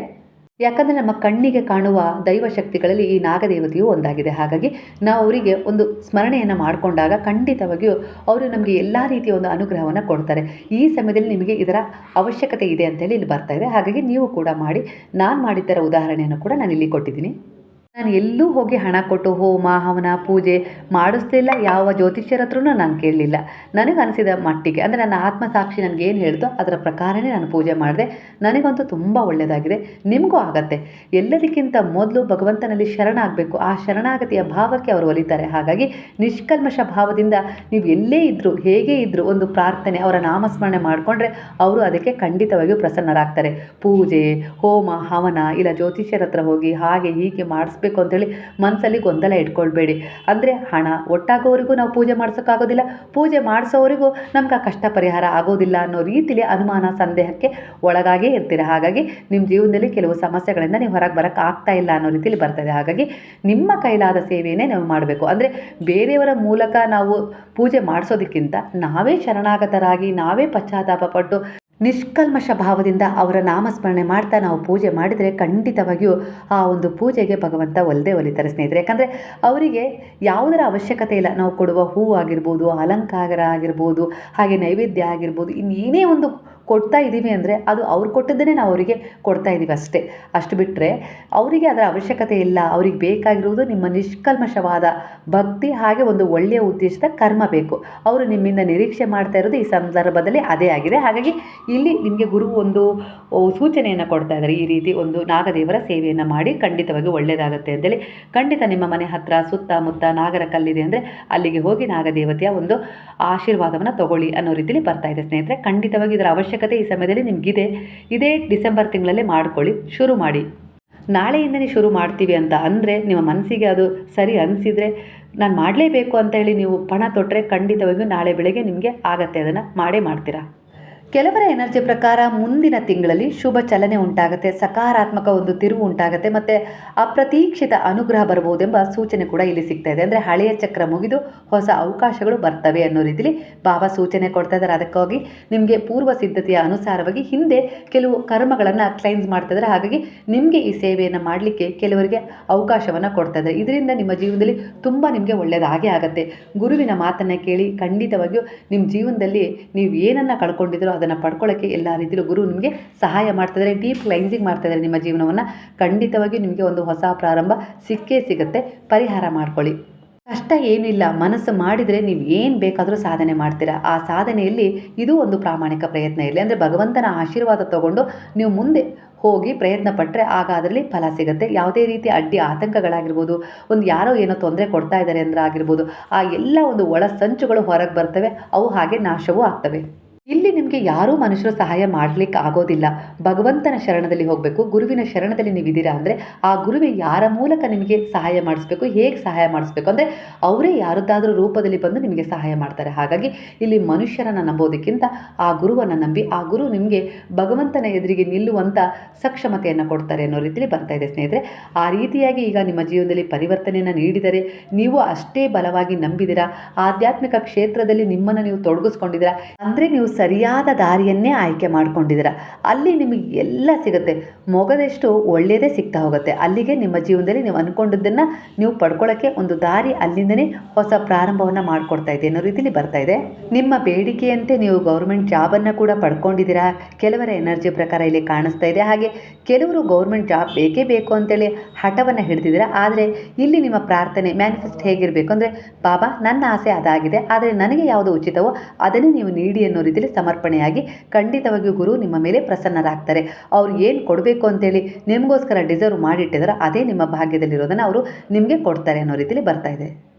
ಯಾಕಂದರೆ ನಮ್ಮ ಕಣ್ಣಿಗೆ ಕಾಣುವ ದೈವ ಶಕ್ತಿಗಳಲ್ಲಿ ಈ ನಾಗದೇವತೆಯು ಒಂದಾಗಿದೆ. ಹಾಗಾಗಿ ನಾವು ಅವರಿಗೆ ಒಂದು ಸ್ಮರಣೆಯನ್ನು ಮಾಡಿಕೊಂಡಾಗ ಖಂಡಿತವಾಗಿಯೂ ಅವರು ನಮಗೆ ಎಲ್ಲ ರೀತಿಯ ಒಂದು ಅನುಗ್ರಹವನ್ನು ಕೊಡ್ತಾರೆ. ಈ ಸಮಯದಲ್ಲಿ ನಿಮಗೆ ಇದರ ಅವಶ್ಯಕತೆ ಇದೆ ಅಂತೇಳಿ ಇಲ್ಲಿ ಬರ್ತಾ ಇದೆ. ಹಾಗಾಗಿ ನೀವು ಕೂಡ ಮಾಡಿ. ನಾನು ಮಾಡಿದ್ದರ ಉದಾಹರಣೆಯನ್ನು ಕೂಡ ನಾನು ಇಲ್ಲಿ ಕೊಟ್ಟಿದ್ದೀನಿ. ನಾನು ಎಲ್ಲೂ ಹೋಗಿ ಹಣ ಕೊಟ್ಟು ಹೋಮ ಹವನ ಪೂಜೆ ಮಾಡಿಸ್ಲಿಲ್ಲ. ಯಾವ ಜ್ಯೋತಿಷ್ಯರ ಹತ್ರನೂ ನಾನು ಕೇಳಲಿಲ್ಲ. ನನಗೆ ಅನಿಸಿದ ಮಟ್ಟಿಗೆ, ಅಂದರೆ ನನ್ನ ಆತ್ಮಸಾಕ್ಷಿ ನನಗೇನು ಹೇಳ್ತೋ ಅದರ ಪ್ರಕಾರನೇ ನಾನು ಪೂಜೆ ಮಾಡಿದೆ. ನನಗಂತೂ ತುಂಬ ಒಳ್ಳೆಯದಾಗಿದೆ, ನಿಮಗೂ ಆಗತ್ತೆ. ಎಲ್ಲದಕ್ಕಿಂತ ಮೊದಲು ಭಗವಂತನಲ್ಲಿ ಶರಣಾಗಬೇಕು. ಆ ಶರಣಾಗತಿಯ ಭಾವಕ್ಕೆ ಅವರು ಒಲಿತಾರೆ. ಹಾಗಾಗಿ ನಿಷ್ಕಲ್ಮಶ ಭಾವದಿಂದ ನೀವು ಎಲ್ಲೇ ಇದ್ದರೂ, ಹೇಗೆ ಇದ್ದರೂ ಒಂದು ಪ್ರಾರ್ಥನೆ, ಅವರ ನಾಮಸ್ಮರಣೆ ಮಾಡಿಕೊಂಡ್ರೆ ಅವರು ಅದಕ್ಕೆ ಖಂಡಿತವಾಗಿಯೂ ಪ್ರಸನ್ನರಾಗ್ತಾರೆ. ಪೂಜೆ ಹೋಮ ಹವನ ಇಲ್ಲ ಜ್ಯೋತಿಷ್ಯರ ಹತ್ರ ಹೋಗಿ ಹಾಗೆ ಹೀಗೆ ಮಾಡಿಸ್ಬೇಕು ಅಂತೇಳಿ ಮನಸ್ಸಲ್ಲಿ ಗೊಂದಲ ಇಟ್ಕೊಳ್ಬೇಡಿ. ಅಂದರೆ ಹಣ ಒಟ್ಟಾಗೋವರೆಗೂ ನಾವು ಪೂಜೆ ಮಾಡಿಸೋಕ್ಕಾಗೋದಿಲ್ಲ, ಪೂಜೆ ಮಾಡಿಸೋವರೆಗೂ ನಮ್ಗೆ ಆ ಕಷ್ಟ ಪರಿಹಾರ ಆಗೋದಿಲ್ಲ ಅನ್ನೋ ರೀತಿಯಲ್ಲಿ ಅನುಮಾನ ಸಂದೇಹಕ್ಕೆ ಒಳಗಾಗೇ ಇರ್ತೀರ. ಹಾಗಾಗಿ ನಿಮ್ಮ ಜೀವನದಲ್ಲಿ ಕೆಲವು ಸಮಸ್ಯೆಗಳಿಂದ ನೀವು ಹೊರಗೆ ಬರೋಕ್ಕೆ ಆಗ್ತಾ ಇಲ್ಲ ಅನ್ನೋ ರೀತಿಯಲ್ಲಿ ಬರ್ತದೆ. ಹಾಗಾಗಿ ನಿಮ್ಮ ಕೈಲಾದ ಸೇವೆಯೇ ನಾವು ಮಾಡಬೇಕು. ಅಂದರೆ ಬೇರೆಯವರ ಮೂಲಕ ನಾವು ಪೂಜೆ ಮಾಡಿಸೋದಕ್ಕಿಂತ ನಾವೇ ಶರಣಾಗತರಾಗಿ, ನಾವೇ ಪಶ್ಚಾತ್ತಾಪ ಪಟ್ಟು ನಿಷ್ಕಲ್ಮಶ ಭಾವದಿಂದ ಅವರ ನಾಮಸ್ಮರಣೆ ಮಾಡ್ತಾ ನಾವು ಪೂಜೆ ಮಾಡಿದರೆ ಖಂಡಿತವಾಗಿಯೂ ಆ ಒಂದು ಪೂಜೆಗೆ ಭಗವಂತ ಒಲಿತಾರೆ ಸ್ನೇಹಿತರೆ. ಯಾಕಂದರೆ ಅವರಿಗೆ ಯಾವುದರ ಅವಶ್ಯಕತೆ ಇಲ್ಲ. ನಾವು ಕೊಡುವ ಹೂವು ಆಗಿರ್ಬೋದು, ಅಲಂಕಾರ ಆಗಿರ್ಬೋದು, ಹಾಗೆ ನೈವೇದ್ಯ ಆಗಿರ್ಬೋದು, ಇನ್ನೇನೇ ಒಂದು ಕೊಡ್ತಾ ಇದ್ದೀವಿ ಅಂದರೆ ಅದು ಅವ್ರು ಕೊಟ್ಟಿದ್ದನ್ನೇ ನಾವು ಅವರಿಗೆ ಕೊಡ್ತಾ ಇದ್ದೀವಿ ಅಷ್ಟೇ. ಅಷ್ಟು ಬಿಟ್ಟರೆ ಅವರಿಗೆ ಅದರ ಅವಶ್ಯಕತೆ ಇಲ್ಲ. ಅವ್ರಿಗೆ ಬೇಕಾಗಿರುವುದು ನಿಮ್ಮ ನಿಷ್ಕಲ್ಮಶವಾದ ಭಕ್ತಿ, ಹಾಗೆ ಒಂದು ಒಳ್ಳೆಯ ಉದ್ದೇಶದ ಕರ್ಮ ಬೇಕು. ಅವರು ನಿಮ್ಮಿಂದ ನಿರೀಕ್ಷೆ ಮಾಡ್ತಾ ಇರೋದು ಈ ಸಂದರ್ಭದಲ್ಲಿ ಅದೇ ಆಗಿದೆ. ಹಾಗಾಗಿ ಇಲ್ಲಿ ನಿಮಗೆ ಗುರು ಒಂದು ಸೂಚನೆಯನ್ನು ಕೊಡ್ತಾ ಇದ್ದಾರೆ, ಈ ರೀತಿ ಒಂದು ನಾಗದೇವರ ಸೇವೆಯನ್ನು ಮಾಡಿ, ಖಂಡಿತವಾಗಿ ಒಳ್ಳೆಯದಾಗುತ್ತೆ ಅಂತೇಳಿ. ಖಂಡಿತ ನಿಮ್ಮ ಮನೆ ಹತ್ತಿರ ಸುತ್ತಮುತ್ತ ನಾಗರ ಕಲ್ಲಿದೆ ಅಂದರೆ ಅಲ್ಲಿಗೆ ಹೋಗಿ ನಾಗದೇವತೆಯ ಒಂದು ಆಶೀರ್ವಾದವನ್ನು ತಗೊಳ್ಳಿ ಅನ್ನೋ ರೀತಿಯಲ್ಲಿ ಬರ್ತಾ ಇದೆ ಸ್ನೇಹಿತರೆ. ಖಂಡಿತವಾಗಿ ಇದರ ಅವಶ್ಯಕತೆ ಈ ಸಮಯದಲ್ಲಿ ನಿಮಗಿದೆ. ಇದೇ ಡಿಸೆಂಬರ್ ತಿಂಗಳಲ್ಲೇ ಮಾಡ್ಕೊಳ್ಳಿ, ಶುರು ಮಾಡಿ. ನಾಳೆಯಿಂದನೇ ಶುರು ಮಾಡ್ತೀವಿ ಅಂತ ಅಂದರೆ ನಿಮ್ಮ ಮನಸ್ಸಿಗೆ ಅದು ಸರಿ ಅನಿಸಿದರೆ ನಾನು ಮಾಡಲೇಬೇಕು ಅಂತ ಹೇಳಿ ನೀವು ಪಣ ತೊಟ್ಟರೆ ಖಂಡಿತವಾಗಿಯೂ ನಾಳೆ ಬೆಳಗ್ಗೆ ನಿಮಗೆ ಆಗತ್ತೆ, ಅದನ್ನು ಮಾಡೇ ಮಾಡ್ತೀರಾ. ಕೆಲವರ ಎನರ್ಜಿ ಪ್ರಕಾರ ಮುಂದಿನ ತಿಂಗಳಲ್ಲಿ ಶುಭ ಚಲನೆ ಉಂಟಾಗುತ್ತೆ, ಸಕಾರಾತ್ಮಕ ಒಂದು ತಿರುವು ಉಂಟಾಗುತ್ತೆ ಮತ್ತು ಅಪ್ರತೀಕ್ಷಿತ ಅನುಗ್ರಹ ಬರಬಹುದೆಂಬ ಸೂಚನೆ ಕೂಡ ಇಲ್ಲಿ ಸಿಗ್ತಾ ಇದೆ. ಅಂದರೆ ಹಳೆಯ ಚಕ್ರ ಮುಗಿದು ಹೊಸ ಅವಕಾಶಗಳು ಬರ್ತವೆ ಅನ್ನೋ ರೀತಿಯಲ್ಲಿ ಬಾಬಾ ಸೂಚನೆ ಕೊಡ್ತಾ ಇದ್ದಾರೆ. ಅದಕ್ಕಾಗಿ ನಿಮಗೆ ಪೂರ್ವ ಸಿದ್ಧತೆಯ ಅನುಸಾರವಾಗಿ ಹಿಂದೆ ಕೆಲವು ಕರ್ಮಗಳನ್ನು ಕ್ಲೈನ್ಸ್ ಮಾಡ್ತಾ ಇದ್ದಾರೆ. ಹಾಗಾಗಿ ನಿಮಗೆ ಈ ಸೇವೆಯನ್ನು ಮಾಡಲಿಕ್ಕೆ ಕೆಲವರಿಗೆ ಅವಕಾಶವನ್ನು ಕೊಡ್ತಾ ಇದ್ದಾರೆ. ಇದರಿಂದ ನಿಮ್ಮ ಜೀವನದಲ್ಲಿ ತುಂಬ ನಿಮಗೆ ಒಳ್ಳೆಯದಾಗೇ ಆಗುತ್ತೆ. ಗುರುವಿನ ಮಾತನ್ನು ಕೇಳಿ ಖಂಡಿತವಾಗಿಯೂ ನಿಮ್ಮ ಜೀವನದಲ್ಲಿ ನೀವು ಏನನ್ನು ಕಳ್ಕೊಂಡಿದ್ದೀರೋ ಅದನ್ನು ಪಡ್ಕೊಳ್ಳೋಕ್ಕೆ ಎಲ್ಲ ರೀತಿಯಲ್ಲೂ ಗುರು ನಿಮಗೆ ಸಹಾಯ ಮಾಡ್ತಿದ್ದಾರೆ. ಡೀಪ್ ಕ್ಲೈನ್ಸಿಂಗ್ ಮಾಡ್ತಿದ್ದಾರೆ ನಿಮ್ಮ ಜೀವನವನ್ನು. ಖಂಡಿತವಾಗಿಯೂ ನಿಮಗೆ ಒಂದು ಹೊಸ ಪ್ರಾರಂಭ ಸಿಕ್ಕೇ ಸಿಗುತ್ತೆ. ಪರಿಹಾರ ಮಾಡ್ಕೊಳ್ಳಿ. ಕಷ್ಟ ಏನಿಲ್ಲ, ಮನಸ್ಸು ಮಾಡಿದರೆ ನೀವು ಏನು ಬೇಕಾದರೂ ಸಾಧನೆ ಮಾಡ್ತೀರಾ. ಆ ಸಾಧನೆಯಲ್ಲಿ ಇದು ಒಂದು ಪ್ರಾಮಾಣಿಕ ಪ್ರಯತ್ನ ಇರಲಿ. ಅಂದರೆ ಭಗವಂತನ ಆಶೀರ್ವಾದ ತಗೊಂಡು ನೀವು ಮುಂದೆ ಹೋಗಿ ಪ್ರಯತ್ನ ಪಟ್ಟರೆ ಆಗ ಅದರಲ್ಲಿ ಫಲ ಸಿಗುತ್ತೆ. ಯಾವುದೇ ರೀತಿ ಅಡ್ಡಿ ಆತಂಕಗಳಾಗಿರ್ಬೋದು, ಒಂದು ಯಾರೋ ಏನೋ ತೊಂದರೆ ಕೊಡ್ತಾ ಇದ್ದಾರೆ ಅಂದರೆ ಆಗಿರ್ಬೋದು, ಆ ಎಲ್ಲ ಒಂದು ಒಳ ಸಂಚುಗಳು ಹೊರಗೆ ಬರ್ತವೆ, ಅವು ಹಾಗೆ ನಾಶವೂ ಆಗ್ತವೆ. ಇಲ್ಲಿ ನಿಮಗೆ ಯಾರೂ ಮನುಷ್ಯರು ಸಹಾಯ ಮಾಡಲಿಕ್ಕೆ ಆಗೋದಿಲ್ಲ. ಭಗವಂತನ ಶರಣದಲ್ಲಿ ಹೋಗಬೇಕು. ಗುರುವಿನ ಶರಣದಲ್ಲಿ ನೀವಿದ್ದೀರಾ ಅಂದರೆ ಆ ಗುರುವೇ ಯಾರ ಮೂಲಕ ನಿಮಗೆ ಸಹಾಯ ಮಾಡಿಸ್ಬೇಕು, ಹೇಗೆ ಸಹಾಯ ಮಾಡಿಸ್ಬೇಕು ಅಂದರೆ ಅವರೇ ಯಾರದ್ದಾದರೂ ರೂಪದಲ್ಲಿ ಬಂದು ನಿಮಗೆ ಸಹಾಯ ಮಾಡ್ತಾರೆ. ಹಾಗಾಗಿ ಇಲ್ಲಿ ಮನುಷ್ಯರನ್ನು ನಂಬೋದಕ್ಕಿಂತ ಆ ಗುರುವನ್ನು ನಂಬಿ ಆ ಗುರು ನಿಮಗೆ ಭಗವಂತನ ಎದುರಿಗೆ ನಿಲ್ಲುವಂಥ ಸಕ್ಷಮತೆಯನ್ನು ಕೊಡ್ತಾರೆ ಅನ್ನೋ ರೀತಿಯಲ್ಲಿ ಬರ್ತಾ ಇದೆ ಸ್ನೇಹಿತರೆ. ಆ ರೀತಿಯಾಗಿ ಈಗ ನಿಮ್ಮ ಜೀವನದಲ್ಲಿ ಪರಿವರ್ತನೆಯನ್ನು ನೀಡಿದರೆ ನೀವು ಅಷ್ಟೇ ಬಲವಾಗಿ ನಂಬಿದಿರಾ. ಆಧ್ಯಾತ್ಮಿಕ ಕ್ಷೇತ್ರದಲ್ಲಿ ನಿಮ್ಮನ್ನು ನೀವು ತೊಡಗಿಸ್ಕೊಂಡಿದ್ದೀರಾ ಅಂದರೆ ನೀವು ಸರಿಯಾದ ದಾರಿಯನ್ನೇ ಆಯ್ಕೆ ಮಾಡ್ಕೊಂಡಿದ್ದೀರ. ಅಲ್ಲಿ ನಿಮಗೆ ಎಲ್ಲ ಸಿಗುತ್ತೆ, ಮೊಗದಷ್ಟು ಒಳ್ಳೆಯದೇ ಸಿಗ್ತಾ ಹೋಗುತ್ತೆ. ಅಲ್ಲಿಗೆ ನಿಮ್ಮ ಜೀವನದಲ್ಲಿ ನೀವು ಅಂದ್ಕೊಂಡಿದ್ದನ್ನು ನೀವು ಪಡ್ಕೊಳ್ಳೋಕ್ಕೆ ಒಂದು ದಾರಿ ಅಲ್ಲಿಂದನೇ ಹೊಸ ಪ್ರಾರಂಭವನ್ನು ಮಾಡಿಕೊಡ್ತಾ ಇದೆ ಅನ್ನೋ ರೀತಿಯಲ್ಲಿ ಬರ್ತಾ ಇದೆ. ನಿಮ್ಮ ಬೇಡಿಕೆಯಂತೆ ನೀವು ಗೌರ್ಮೆಂಟ್ ಜಾಬನ್ನು ಕೂಡ ಪಡ್ಕೊಂಡಿದ್ದೀರಾ. ಕೆಲವರ ಎನರ್ಜಿ ಪ್ರಕಾರ ಇಲ್ಲಿ ಕಾಣಿಸ್ತಾ ಇದೆ. ಹಾಗೆ ಕೆಲವರು ಗೌರ್ಮೆಂಟ್ ಜಾಬ್ ಬೇಕೇ ಬೇಕು ಅಂತೇಳಿ ಹಠವನ್ನು ಹಿಡಿದಿದ್ದೀರಾ. ಆದರೆ ಇಲ್ಲಿ ನಿಮ್ಮ ಪ್ರಾರ್ಥನೆ ಮ್ಯಾನಿಫೆಸ್ಟ್ ಹೇಗಿರಬೇಕು ಅಂದರೆ, ಬಾಬಾ ನನ್ನ ಆಸೆ ಅದಾಗಿದೆ, ಆದರೆ ನನಗೆ ಯಾವುದು ಉಚಿತವೋ ಅದನ್ನೇ ನೀವು ನೀಡಿ ಅನ್ನೋ ರೀತಿಯಲ್ಲಿ ಸಮರ್ಪಣೆಯಾಗಿ ಖಂಡಿತವಾಗಿಯೂ ಗುರು ನಿಮ್ಮ ಮೇಲೆ ಪ್ರಸನ್ನರಾಗ್ತಾರೆ. ಅವ್ರು ಏನು ಕೊಡಬೇಕು ಅಂತೇಳಿ ನಿಮಗೋಸ್ಕರ ಡಿಸರ್ವ್ ಮಾಡಿಟ್ಟಿದ್ದಾರೆ, ಅದೇ ನಿಮ್ಮ ಭಾಗ್ಯದಲ್ಲಿರೋದನ್ನು ಅವರು ನಿಮಗೆ ಕೊಡ್ತಾರೆ ಅನ್ನೋ ರೀತಿಯಲ್ಲಿ ಬರ್ತಾ ಇದೆ.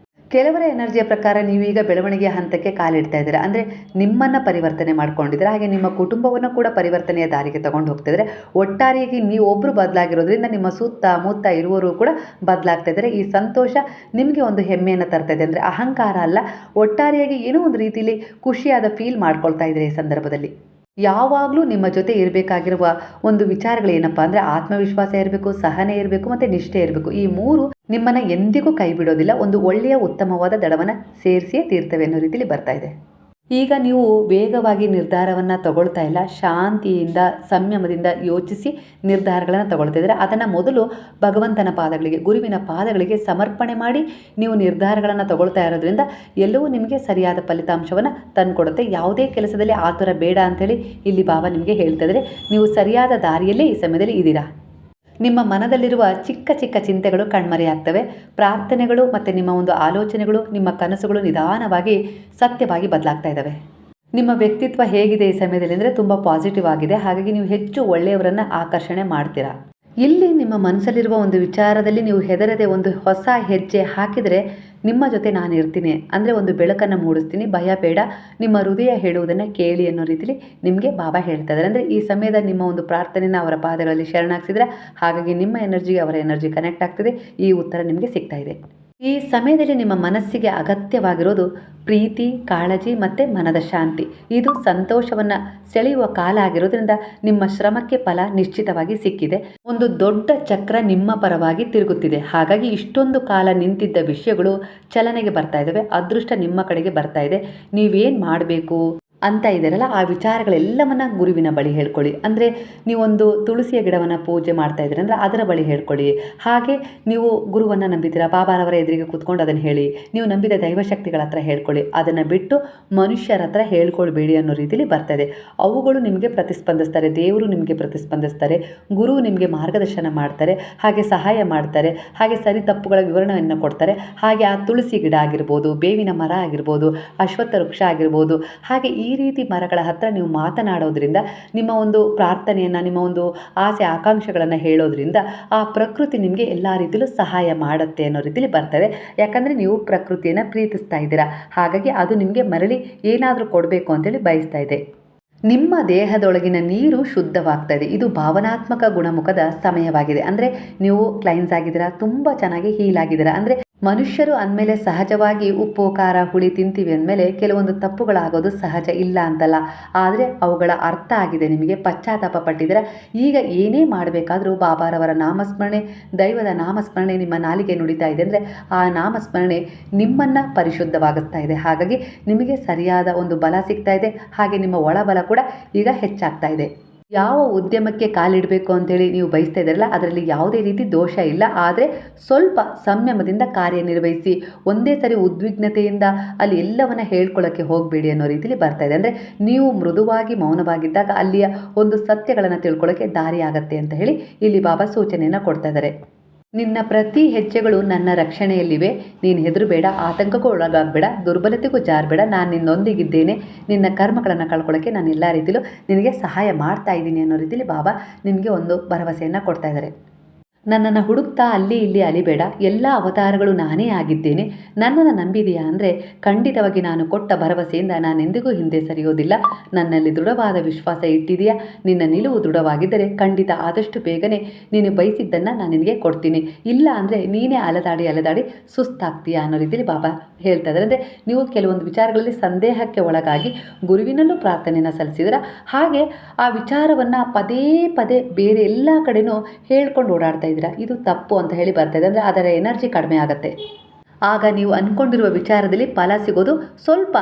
ಕೆಲವರ ಎನರ್ಜಿಯ ಪ್ರಕಾರ ನೀವೀಗ ಬೆಳವಣಿಗೆಯ ಹಂತಕ್ಕೆ ಕಾಲಿಡ್ತಾ ಇದ್ದೀರಾ. ಅಂದರೆ ನಿಮ್ಮನ್ನು ಪರಿವರ್ತನೆ ಮಾಡ್ಕೊಂಡಿದ್ದೀರಾ. ಹಾಗೆ ನಿಮ್ಮ ಕುಟುಂಬವನ್ನು ಕೂಡ ಪರಿವರ್ತನೆಯ ದಾರಿಗೆ ತಗೊಂಡು ಹೋಗ್ತಿದ್ದಾರೆ. ಒಟ್ಟಾರೆಯಾಗಿ ನೀವು ಒಬ್ಬರು ಬದಲಾಗಿರೋದ್ರಿಂದ ನಿಮ್ಮ ಸುತ್ತಮುತ್ತ ಇರುವವರು ಕೂಡ ಬದಲಾಗ್ತಾ ಇದ್ದಾರೆ. ಈ ಸಂತೋಷ ನಿಮಗೆ ಒಂದು ಹೆಮ್ಮೆಯನ್ನು ತರ್ತಾ ಇದೆ. ಅಂದರೆ ಅಹಂಕಾರ ಅಲ್ಲ, ಒಟ್ಟಾರೆಯಾಗಿ ಏನೋ ಒಂದು ರೀತಿಯಲ್ಲಿ ಖುಷಿಯಾದ ಫೀಲ್ ಮಾಡ್ಕೊಳ್ತಾ ಇದ್ದಾರೆ ಈ ಸಂದರ್ಭದಲ್ಲಿ. ಯಾವಾಗಲೂ ನಿಮ್ಮ ಜೊತೆ ಇರಬೇಕಾಗಿರುವ ಒಂದು ವಿಚಾರಗಳೇನಪ್ಪ ಅಂದರೆ ಆತ್ಮವಿಶ್ವಾಸ ಇರಬೇಕು, ಸಹನೆ ಇರಬೇಕು ಮತ್ತು ನಿಷ್ಠೆ ಇರಬೇಕು. ಈ ಮೂರು ನಿಮ್ಮನ್ನು ಎಂದಿಗೂ ಕೈ ಬಿಡೋದಿಲ್ಲ. ಒಂದು ಒಳ್ಳೆಯ ಉತ್ತಮವಾದ ದಡವನ್ನು ಸೇರಿಸಿಯೇ ತೀರ್ತವೆ ಅನ್ನೋ ರೀತಿಯಲ್ಲಿ ಬರ್ತಾ ಇದೆ. ಈಗ ನೀವು ವೇಗವಾಗಿ ನಿರ್ಧಾರವನ್ನು ತಗೊಳ್ತಾ ಇಲ್ಲ, ಶಾಂತಿಯಿಂದ ಸಂಯಮದಿಂದ ಯೋಚಿಸಿ ನಿರ್ಧಾರಗಳನ್ನು ತಗೊಳ್ತಾ ಇದ್ದಾರೆ. ಅದನ್ನು ಮೊದಲು ಭಗವಂತನ ಪಾದಗಳಿಗೆ, ಗುರುವಿನ ಪಾದಗಳಿಗೆ ಸಮರ್ಪಣೆ ಮಾಡಿ ನೀವು ನಿರ್ಧಾರಗಳನ್ನು ತಗೊಳ್ತಾ ಇರೋದ್ರಿಂದ ಎಲ್ಲವೂ ನಿಮಗೆ ಸರಿಯಾದ ಫಲಿತಾಂಶವನ್ನು ತಂದುಕೊಡುತ್ತೆ. ಯಾವುದೇ ಕೆಲಸದಲ್ಲಿ ಆತುರ ಬೇಡ ಅಂಥೇಳಿ ಇಲ್ಲಿ ಬಾಬಾ ನಿಮಗೆ ಹೇಳ್ತಾ ಇದ್ದಾರೆ. ನೀವು ಸರಿಯಾದ ದಾರಿಯಲ್ಲೇ ಈ ಸಮಯದಲ್ಲಿ ಇದ್ದೀರಾ. ನಿಮ್ಮ ಮನದಲ್ಲಿರುವ ಚಿಕ್ಕ ಚಿಕ್ಕ ಚಿಂತೆಗಳು ಕಣ್ಮರೆಯಾಗ್ತವೆ. ಪ್ರಾರ್ಥನೆಗಳು ಮತ್ತು ನಿಮ್ಮ ಒಂದು ಆಲೋಚನೆಗಳು, ನಿಮ್ಮ ಕನಸುಗಳು ನಿಧಾನವಾಗಿ ಸತ್ಯವಾಗಿ ಬದಲಾಗ್ತಾ ಇದ್ದಾವೆ. ನಿಮ್ಮ ವ್ಯಕ್ತಿತ್ವ ಹೇಗಿದೆ ಈ ಸಮಯದಲ್ಲಿ ಅಂದರೆ ತುಂಬ ಪಾಸಿಟಿವ್ ಆಗಿದೆ. ಹಾಗಾಗಿ ನೀವು ಹೆಚ್ಚು ಒಳ್ಳೆಯವರನ್ನು ಆಕರ್ಷಣೆ ಮಾಡ್ತೀರಾ. ಇಲ್ಲಿ ನಿಮ್ಮ ಮನಸ್ಸಲ್ಲಿರುವ ಒಂದು ವಿಚಾರದಲ್ಲಿ ನೀವು ಹೆದರದೆ ಒಂದು ಹೊಸ ಹೆಜ್ಜೆ ಹಾಕಿದರೆ ನಿಮ್ಮ ಜೊತೆ ನಾನು ಇರ್ತೀನಿ ಅಂದರೆ ಒಂದು ಬೆಳಕನ್ನು ಮೂಡಿಸ್ತೀನಿ, ಭಯ ಬೇಡ, ನಿಮ್ಮ ಹೃದಯ ಹೇಳುವುದನ್ನು ಕೇಳಿ ಅನ್ನೋ ರೀತಿಯಲ್ಲಿ ನಿಮಗೆ ಬಾಬಾ ಹೇಳ್ತಾ ಇದ್ದಾರೆ. ಅಂದರೆ ಈ ಸಮಯದ ನಿಮ್ಮ ಒಂದು ಪ್ರಾರ್ಥನೆಯನ್ನು ಅವರ ಪಾದಗಳಲ್ಲಿ ಶರಣಾಗಿಸಿದ್ರೆ ಹಾಗಾಗಿ ನಿಮ್ಮ ಎನರ್ಜಿಗೆ ಅವರ ಎನರ್ಜಿ ಕನೆಕ್ಟ್ ಆಗ್ತಿದೆ. ಈ ಉತ್ತರ ನಿಮಗೆ ಸಿಗ್ತಾ ಇದೆ. ಈ ಸಮಯದಲ್ಲಿ ನಿಮ್ಮ ಮನಸ್ಸಿಗೆ ಅಗತ್ಯವಾಗಿರೋದು ಪ್ರೀತಿ, ಕಾಳಜಿ ಮತ್ತು ಮನದ ಶಾಂತಿ. ಇದು ಸಂತೋಷವನ್ನು ಸೆಳೆಯುವ ಕಾಲ ಆಗಿರೋದ್ರಿಂದ ನಿಮ್ಮ ಶ್ರಮಕ್ಕೆ ಫಲ ನಿಶ್ಚಿತವಾಗಿ ಸಿಕ್ಕಿದೆ. ಒಂದು ದೊಡ್ಡ ಚಕ್ರ ನಿಮ್ಮ ಪರವಾಗಿ ತಿರುಗುತ್ತಿದೆ. ಹಾಗಾಗಿ ಇಷ್ಟೊಂದು ಕಾಲ ನಿಂತಿದ್ದ ವಿಷಯಗಳು ಚಲನೆಗೆ ಬರ್ತಾ ಇದ್ದಾವೆ. ಅದೃಷ್ಟ ನಿಮ್ಮ ಕಡೆಗೆ ಬರ್ತಾ ಇದೆ. ನೀವೇನು ಮಾಡಬೇಕು ಅಂತ ಇದ್ದಾರಲ್ಲ ಆ ವಿಚಾರಗಳೆಲ್ಲವನ್ನ ಗುರುವಿನ ಬಳಿ ಹೇಳ್ಕೊಳ್ಳಿ. ಅಂದರೆ ನೀವೊಂದು ತುಳಸಿಯ ಗಿಡವನ್ನು ಪೂಜೆ ಮಾಡ್ತಾ ಇದ್ದೀರಿ ಅಂದರೆ ಅದರ ಬಳಿ ಹೇಳ್ಕೊಳ್ಳಿ. ಹಾಗೆ ನೀವು ಗುರುವನ್ನು ನಂಬಿದ್ದೀರಾ, ಬಾಬಾರವರ ಎದುರಿಗೆ ಕೂತ್ಕೊಂಡು ಅದನ್ನು ಹೇಳಿ. ನೀವು ನಂಬಿದ ದೈವಶಕ್ತಿಗಳ ಹತ್ರ ಹೇಳ್ಕೊಳ್ಳಿ. ಅದನ್ನು ಬಿಟ್ಟು ಮನುಷ್ಯರ ಹತ್ರ ಹೇಳ್ಕೊಳ್ಬೇಡಿ ಅನ್ನೋ ರೀತಿಯಲ್ಲಿ ಬರ್ತದೆ. ಅವುಗಳು ನಿಮಗೆ ಪ್ರತಿಸ್ಪಂದಿಸ್ತಾರೆ, ದೇವರು ನಿಮಗೆ ಪ್ರತಿಸ್ಪಂದಿಸ್ತಾರೆ, ಗುರು ನಿಮಗೆ ಮಾರ್ಗದರ್ಶನ ಮಾಡ್ತಾರೆ, ಹಾಗೆ ಸಹಾಯ ಮಾಡ್ತಾರೆ, ಹಾಗೆ ಸರಿ ತಪ್ಪುಗಳ ವಿವರಣೆಯನ್ನು ಕೊಡ್ತಾರೆ. ಹಾಗೆ ಆ ತುಳಸಿ ಗಿಡ ಆಗಿರ್ಬೋದು, ಬೇವಿನ ಮರ ಆಗಿರ್ಬೋದು, ಅಶ್ವತ್ಥ ವೃಕ್ಷ ಆಗಿರ್ಬೋದು, ಹಾಗೆ ಈ ರೀತಿ ಮರಗಳ ಹತ್ರ ನೀವು ಮಾತನಾಡೋದ್ರಿಂದ, ನಿಮ್ಮ ಒಂದು ಪ್ರಾರ್ಥನೆಯನ್ನು, ನಿಮ್ಮ ಒಂದು ಆಸೆ ಆಕಾಂಕ್ಷೆಗಳನ್ನು ಹೇಳೋದ್ರಿಂದ ಆ ಪ್ರಕೃತಿ ನಿಮಗೆ ಎಲ್ಲ ರೀತಿಯಲ್ಲೂ ಸಹಾಯ ಮಾಡುತ್ತೆ ಅನ್ನೋ ರೀತಿಯಲ್ಲಿ ಬರ್ತದೆ. ಯಾಕಂದರೆ ನೀವು ಪ್ರಕೃತಿಯನ್ನು ಪ್ರೀತಿಸ್ತಾ ಇದ್ದೀರಾ. ಹಾಗಾಗಿ ಅದು ನಿಮಗೆ ಮರಳಿ ಏನಾದರೂ ಕೊಡಬೇಕು ಅಂತೇಳಿ ಬಯಸ್ತಾ ಇದೆ. ನಿಮ್ಮ ದೇಹದೊಳಗಿನ ನೀರು ಶುದ್ಧವಾಗ್ತಾ ಇದೆ. ಇದು ಭಾವನಾತ್ಮಕ ಗುಣಮುಖದ ಸಮಯವಾಗಿದೆ. ಅಂದರೆ ನೀವು ಕ್ಲೈನ್ಸ್ ಆಗಿದ್ದೀರಾ, ತುಂಬ ಚೆನ್ನಾಗಿ ಹೀಲ್ ಆಗಿದ್ದೀರಾ. ಅಂದರೆ ಮನುಷ್ಯರು ಅಂದಮೇಲೆ ಸಹಜವಾಗಿ ಉಪ್ಪು ಖಾರ ಹುಳಿ ತಿಂತೀವಿ ಅಂದಮೇಲೆ ಕೆಲವೊಂದು ತಪ್ಪುಗಳಾಗೋದು ಸಹಜ, ಇಲ್ಲ ಅಂತಲ್ಲ. ಆದರೆ ಅವುಗಳ ಅರ್ಥ ಆಗಿದೆ, ನಿಮಗೆ ಪಶ್ಚಾತ್ತಾಪ ಪಟ್ಟಿದ್ದೀರ. ಈಗ ಏನೇ ಮಾಡಬೇಕಾದ್ರೂ ಬಾಬಾರವರ ನಾಮಸ್ಮರಣೆ, ದೈವದ ನಾಮಸ್ಮರಣೆ ನಿಮ್ಮ ನಾಲಿಗೆ ನುಡಿತಾ ಇದೆ ಅಂದರೆ ಆ ನಾಮಸ್ಮರಣೆ ನಿಮ್ಮನ್ನು ಪರಿಶುದ್ಧವಾಗಿಸ್ತಾ ಇದೆ. ಹಾಗಾಗಿ ನಿಮಗೆ ಸರಿಯಾದ ಒಂದು ಬಲ ಸಿಗ್ತಾ ಇದೆ. ಹಾಗೆ ನಿಮ್ಮ ಒಳಬಲ ಕೂಡ ಈಗ ಹೆಚ್ಚಾಗ್ತಾ ಇದೆ. ಯಾವ ಉದ್ಯಮಕ್ಕೆ ಕಾಲಿಡಬೇಕು ಅಂತೇಳಿ ನೀವು ಬಯಸ್ತಾ ಇದ್ದೀರಲ್ಲ, ಅದರಲ್ಲಿ ಯಾವುದೇ ರೀತಿ ದೋಷ ಇಲ್ಲ. ಆದರೆ ಸ್ವಲ್ಪ ಸಂಯಮದಿಂದ ಕಾರ್ಯನಿರ್ವಹಿಸಿ, ಒಂದೇ ಸರಿ ಉದ್ವಿಗ್ನತೆಯಿಂದ ಅಲ್ಲಿ ಎಲ್ಲವನ್ನ ಹೇಳ್ಕೊಳ್ಳೋಕ್ಕೆ ಹೋಗಬೇಡಿ ಅನ್ನೋ ರೀತಿಯಲ್ಲಿ ಬರ್ತಾ ಇದೆ. ಅಂದರೆ ನೀವು ಮೃದುವಾಗಿ ಮೌನವಾಗಿದ್ದಾಗ ಅಲ್ಲಿಯ ಒಂದು ಸತ್ಯಗಳನ್ನು ತಿಳ್ಕೊಳ್ಳೋಕ್ಕೆ ದಾರಿ ಆಗತ್ತೆ ಅಂತ ಹೇಳಿ ಇಲ್ಲಿ ಬಾಬಾ ಸೂಚನೆಯನ್ನು ಕೊಡ್ತಾ ಇದ್ದಾರೆ. ನಿನ್ನ ಪ್ರತಿ ಹೆಜ್ಜೆಗಳು ನನ್ನ ರಕ್ಷಣೆಯಲ್ಲಿವೆ. ನೀನು ಹೆದರಬೇಡ, ಆತಂಕಕ್ಕೂ ಒಳಗಾಗಬೇಡ, ದುರ್ಬಲತೆಗೂ ಜಾರಬೇಡ. ನಾನು ನಿನ್ನೊಂದಿಗಿದ್ದೇನೆ. ನಿನ್ನ ಕರ್ಮಗಳನ್ನು ಕಳ್ಕೊಳ್ಳೋಕ್ಕೆ ನಾನು ಎಲ್ಲ ರೀತಿಯಲ್ಲೂ ನಿನಗೆ ಸಹಾಯ ಮಾಡ್ತಾ ಇದ್ದೀನಿ ಅನ್ನೋ ರೀತಿಯಲ್ಲಿ ಬಾಬಾ ನಿಮಗೆ ಒಂದು ಭರವಸೆಯನ್ನು ಕೊಡ್ತಾ ಇದ್ದಾರೆ. ನನ್ನನ್ನು ಹುಡುಕ್ತಾ ಅಲ್ಲಿ ಇಲ್ಲಿ ಅಲಿಬೇಡ, ಎಲ್ಲ ಅವತಾರಗಳು ನಾನೇ ಆಗಿದ್ದೇನೆ. ನನ್ನನ್ನು ನಂಬಿದೆಯಾ ಅಂದರೆ ಖಂಡಿತವಾಗಿ ನಾನು ಕೊಟ್ಟ ಭರವಸೆಯಿಂದ ನಾನೆಂದಿಗೂ ಹಿಂದೆ ಸರಿಯೋದಿಲ್ಲ. ನನ್ನಲ್ಲಿ ದೃಢವಾದ ವಿಶ್ವಾಸ ಇಟ್ಟಿದೆಯಾ? ನಿನ್ನ ನಿಲುವು ದೃಢವಾಗಿದ್ದರೆ ಖಂಡಿತ ಆದಷ್ಟು ಬೇಗನೆ ನೀನು ಬಯಸಿದ್ದನ್ನು ನಾನು ನಿನಗೆ ಕೊಡ್ತೀನಿ. ಇಲ್ಲ ಅಂದರೆ ನೀನೇ ಅಲೆದಾಡಿ ಸುಸ್ತಾಗ್ತೀಯಾ ಅನ್ನೋ ರೀತಿಯಲ್ಲಿ ಬಾಬಾ ಹೇಳ್ತಾ ಇದ್ದಾರೆ. ಅಂದರೆ ನೀವು ಕೆಲವೊಂದು ವಿಚಾರಗಳಲ್ಲಿ ಸಂದೇಹಕ್ಕೆ ಒಳಗಾಗಿ ಗುರುವಿನಲ್ಲೂ ಪ್ರಾರ್ಥನೆಯನ್ನು ಸಲ್ಲಿಸಿದ್ರೆ, ಹಾಗೆ ಆ ವಿಚಾರವನ್ನು ಪದೇ ಪದೇ ಬೇರೆ ಎಲ್ಲ ಕಡೆನೂ ಹೇಳ್ಕೊಂಡು ಓಡಾಡ್ತಾ ಇದ್ದೀರಾ. ಇದು ತಪ್ಪು ಅಂತ ಹೇಳಿ ಬರ್ತಾ ಇದೆ. ಅಂದರೆ ಅದರ ಎನರ್ಜಿ ಕಡಿಮೆ ಆಗುತ್ತೆ. ಆಗ ನೀವು ಅಂದ್ಕೊಂಡಿರುವ ವಿಚಾರದಲ್ಲಿ ಫಲ ಸಿಗೋದು ಸ್ವಲ್ಪ